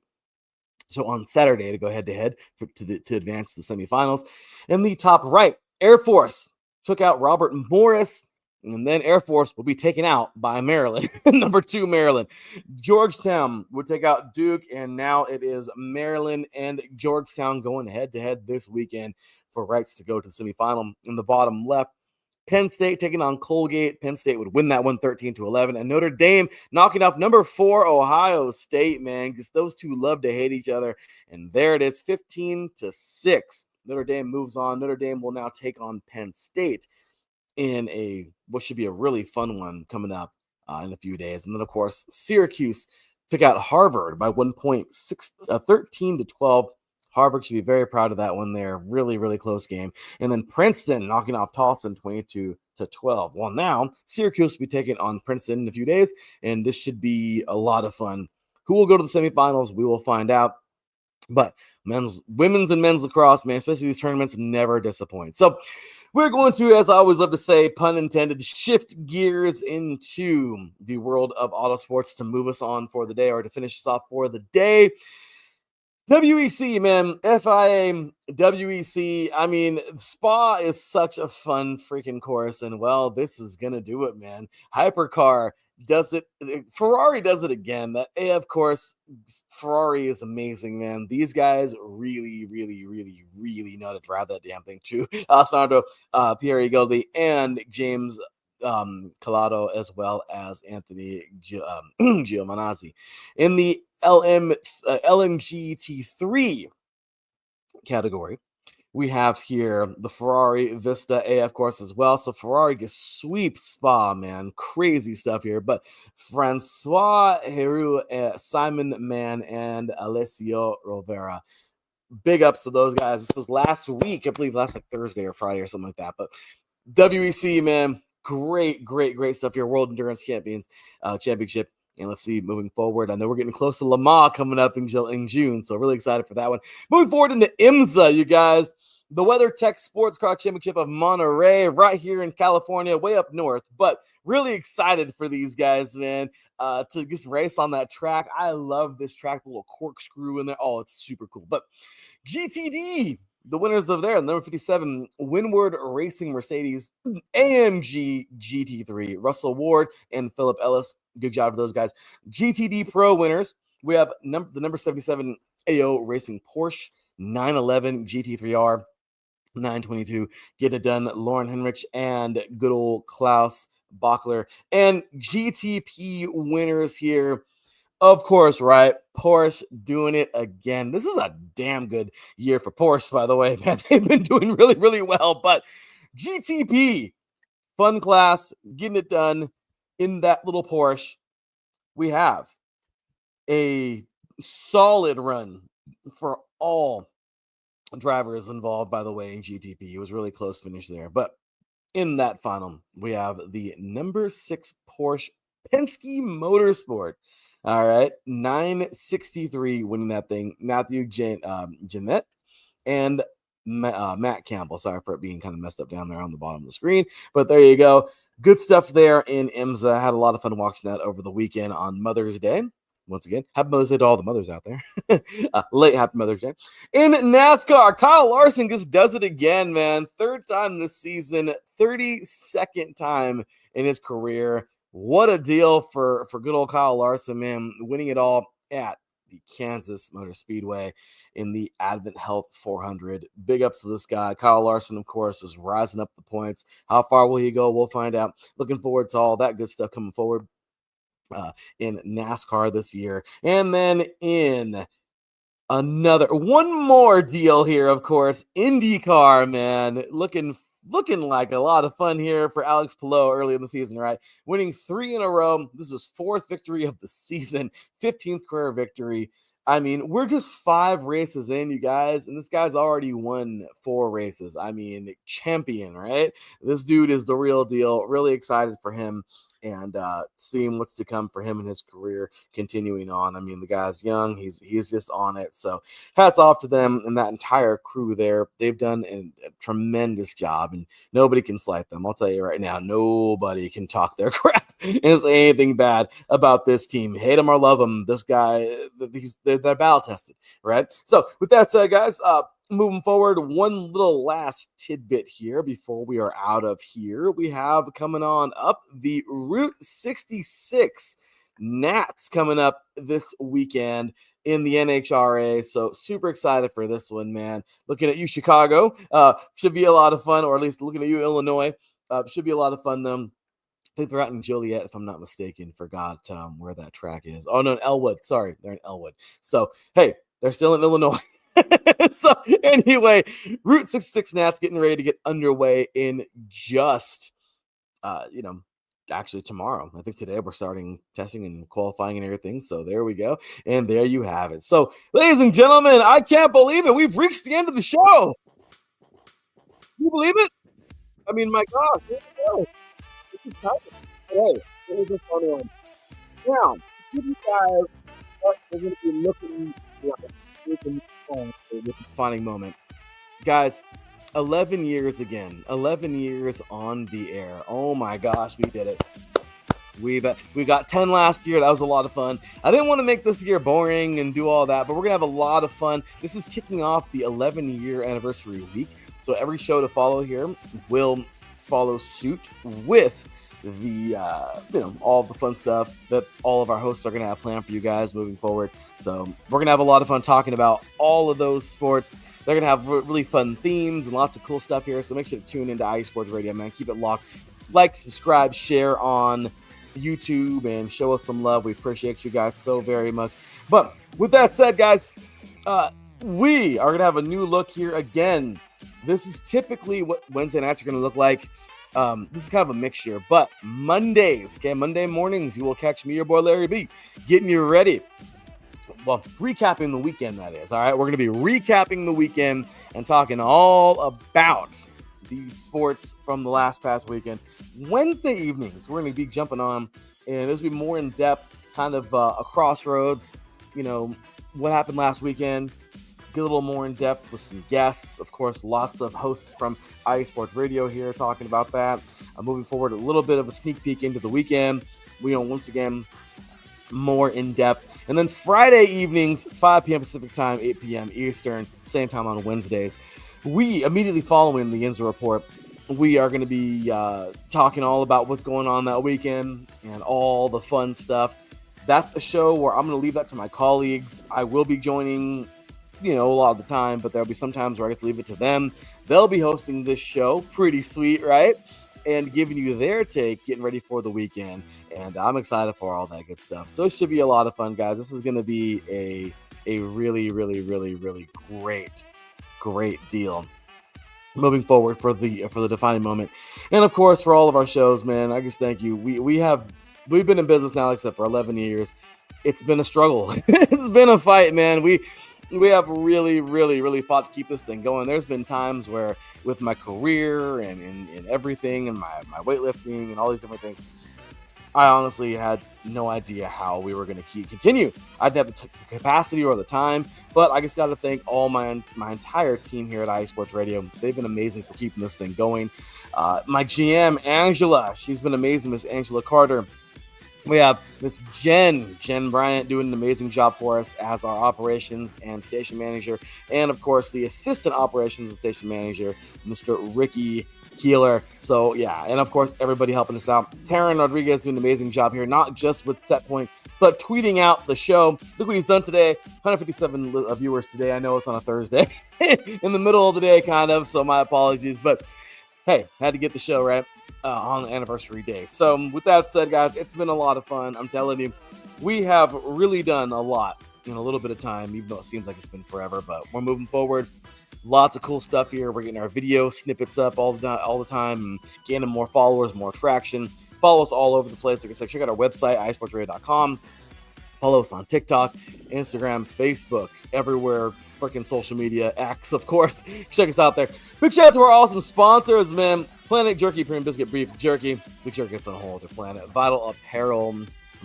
So on Saturday to go head-to-head to advance to the semifinals. In the top right, Air Force took out Robert Morris. And then Air Force will be taken out by Maryland, number 2 Maryland. Georgetown would take out Duke, and now it is Maryland and Georgetown going head-to-head this weekend for rights to go to the semifinal. In the bottom left, Penn State taking on Colgate. Penn State would win that one 13-11. And Notre Dame knocking off number 4 Ohio State, man. Just those two love to hate each other. And there it is, 15-6. Notre Dame moves on. Notre Dame will now take on Penn State in a what should be a really fun one coming up in a few days. And then, of course, Syracuse took out Harvard by 1 point, 13-12. Harvard should be very proud of that one there. Really, really close game. And then Princeton knocking off Towson 22-12. Well, now Syracuse will be taking on Princeton in a few days, and this should be a lot of fun. Who will go to the semifinals? We will find out. But women's and men's lacrosse, man, especially these tournaments, never disappoint. So we're going to, as I always love to say, pun intended, shift gears into the world of auto sports to move us on for the day, or to finish us off for the day. WEC, man, FIA, WEC. I mean, Spa is such a fun freaking course, and well, this is gonna do it, man. Hypercar does it. Ferrari does it again. That of course, Ferrari is amazing, man. These guys really, really, really, really know how to drive that damn thing too. Sandro Pierigoldi and James Collado, as well as Anthony Giovinazzi. In the LMGT3 category, we have here the Ferrari Vista AF course as well. So Ferrari just sweeps Spa, man. Crazy stuff here. But Francois Heroux, Simon Mann, and Alessio Rovera. Big ups to those guys. This was last week, I believe last like Thursday or Friday or something like that. But WEC, man, great stuff here. World Endurance Championship. And let's see, moving forward, I know we're getting close to Le Mans coming up in June, so really excited for that one. Moving forward into IMSA, you guys, the WeatherTech Sports Car Championship of Monterey, right here in California, way up north, but really excited for these guys, man, to just race on that track. I love this track, the little corkscrew in there. Oh, it's super cool. But GTD, the winners of there, number 57, Windward Racing Mercedes AMG GT3, Russell Ward and Philip Ellis. Good job to those guys. GTD Pro winners, we have the number 77 AO Racing Porsche 911 GT3R 922. Getting it done, Lauren Henrich and good old Klaus Bachler. And GTP winners here, of course, right? Porsche doing it again. This is a damn good year for Porsche, by the way, man. They've been doing really, really well. But GTP, fun class, getting it done in that little Porsche. We have a solid run for all drivers involved, by the way, in GTP. It was really close finish there. But in that final, we have the number 6 Porsche Penske Motorsport. All right, 963 winning that thing. Matthew Jeanette and Matt Campbell. Sorry for it being kind of messed up down there on the bottom of the screen, but there you go. Good stuff there in IMSA. Had a lot of fun watching that over the weekend on Mother's Day. Once again, happy Mother's Day to all the mothers out there. Late happy Mother's Day. In NASCAR, Kyle Larson just does it again, man. 3rd time this season, 32nd time in his career. What a deal for good old Kyle Larson, man. Winning it all at the Kansas Motor Speedway in the Advent Health 400. Big ups to this guy. Kyle Larson, of course, is rising up the points. How far will he go? We'll find out. Looking forward to all that good stuff coming forward in NASCAR this year. And then in one more deal here, of course, IndyCar, man, looking like a lot of fun here for Alex Palou early in the season, right? Winning 3 in a row. This is 4th victory of the season, 15th career victory. I mean, we're just 5 races in, you guys, and this guy's already won 4 races. I mean, champion, right? This dude is the real deal. Really excited for him and seeing what's to come for him in his career continuing on. I mean, the guy's young. He's just on it. So hats off to them and that entire crew there. They've done a tremendous job, and nobody can slight them. I'll tell you right now, nobody can talk their crap and say anything bad about this team. Hate them or love them. This guy, they're battle tested, right? So with that said, guys, moving forward, one little last tidbit here before we are out of here. We have coming on up the Route 66 Nats coming up this weekend in the NHRA. So super excited for this one, man. Looking at you, Chicago. Should be a lot of fun, or at least looking at you, Illinois. Should be a lot of fun, though. I think they're out in Joliet, if I'm not mistaken. Forgot where that track is. Oh, no, in Elwood. Sorry, they're in Elwood. So, hey, they're still in Illinois. So anyway, Route 66 Nats getting ready to get underway in just, actually tomorrow. I think today we're starting testing and qualifying and everything. So there we go. And there you have it. So, ladies and gentlemen, I can't believe it. We've reached the end of the show. Can you believe it? I mean, my gosh. Here we go. This is tough. Hey, it was a fun one. Now, give you guys what we're going to be looking for this defining moment. Guys, 11 years again. 11 years on the air. Oh my gosh, we did it. We got 10 last year. That was a lot of fun. I didn't want to make this year boring and do all that, but we're going to have a lot of fun. This is kicking off the 11-year anniversary week. So every show to follow here will follow suit with the all the fun stuff that all of our hosts are going to have planned for you guys moving forward. So we're going to have a lot of fun talking about all of those sports. They're going to have really fun themes and lots of cool stuff here. So make sure to tune into IE Sports Radio, man. Keep it locked. Like, subscribe, share on YouTube, and show us some love. We appreciate you guys so very much. But with that said, guys, we are going to have a new look here again. This is typically what Wednesday nights are going to look like. This is kind of a mixture, but Mondays, Monday mornings, you will catch me, your boy Larry B, getting you ready. Well, recapping the weekend, that is. All right, we're going to be recapping the weekend and talking all about these sports from the past weekend. Wednesday evenings, we're going to be jumping on, and this will be more in depth, kind of a crossroads. What happened last weekend. Get a little more in depth with some guests. Of course, lots of hosts from IE Sports Radio here talking about that. Moving forward, a little bit of a sneak peek into the weekend. Once again, more in depth. And then Friday evenings, 5 p.m. Pacific time, 8 p.m. Eastern, same time on Wednesdays. We, immediately following the Inza Report, we are going to be talking all about what's going on that weekend and all the fun stuff. That's a show where I'm going to leave that to my colleagues. I will be joining a lot of the time, but there'll be some times where I just leave it to them. They'll be hosting this show. Pretty sweet, right? And giving you their take, getting ready for the weekend. And I'm excited for all that good stuff. So it should be a lot of fun, guys. This is going to be a really, really, really, really great deal moving forward for the defining moment. And of course, for all of our shows, man, I just thank you. We've been in business now, except for 11 years. It's been a struggle. It's been a fight, man. We have really, really, really fought to keep this thing going. There's been times where with my career and everything and my weightlifting and all these different things, I honestly had no idea how we were going to continue. I didn't have the capacity or the time, but I just got to thank all my entire team here at IE Sports Radio. They've been amazing for keeping this thing going. My GM, Angela, she's been amazing, Miss Angela Carter. We have Miss Jen Bryant doing an amazing job for us as our operations and station manager. And, of course, the assistant operations and station manager, Mr. Ricky Keeler. So yeah, and of course everybody helping us out. Taryn Rodriguez doing an amazing job here, not just with Set Point, but tweeting out the show. Look what he's done today. 157 viewers today. I know it's on a Thursday in the middle of the day, kind of. So my apologies, but hey, had to get the show right on the anniversary day. So with that said, guys, it's been a lot of fun. I'm telling you, we have really done a lot in a little bit of time, even though it seems like it's been forever. But we're moving forward. Lots of cool stuff here. We're getting our video snippets up all the time, and gaining more followers, more traction. Follow us all over the place. Like I said, check out our website, isportsradio.com. Follow us on TikTok, Instagram, Facebook, everywhere, freaking social media, X, of course. Check us out there. Big shout out to our awesome sponsors, man. Planet Jerky, Premium Biscuit, Beef Jerky. Big Jerky, it's on a whole other planet. Vital Apparel,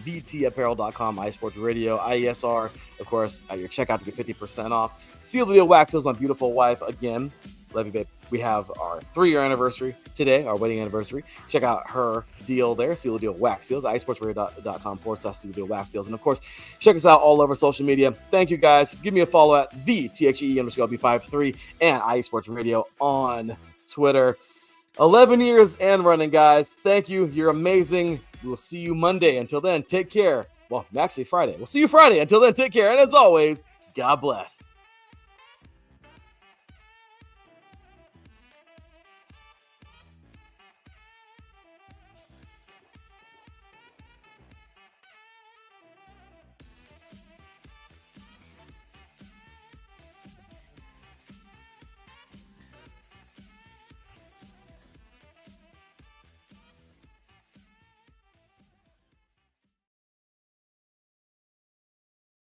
VTapparel.com, iSports Radio, IESR, of course, at your checkout to get 50% off. Seal the Deal Wax Seals, my beautiful wife, again. Love you, babe. We have our 3-year anniversary today, our wedding anniversary. Check out her deal there, Seal the Deal Wax Seals, iSportsRadio.com/Seal the Deal Wax Seals. And of course, check us out all over social media. Thank you guys. Give me a follow at the THE_LB53 and iSports Radio on Twitter. 11 years and running, guys. Thank you. You're amazing. We will see you Monday. Until then, take care. Well, actually Friday. We'll see you Friday. Until then, take care. And as always, God bless.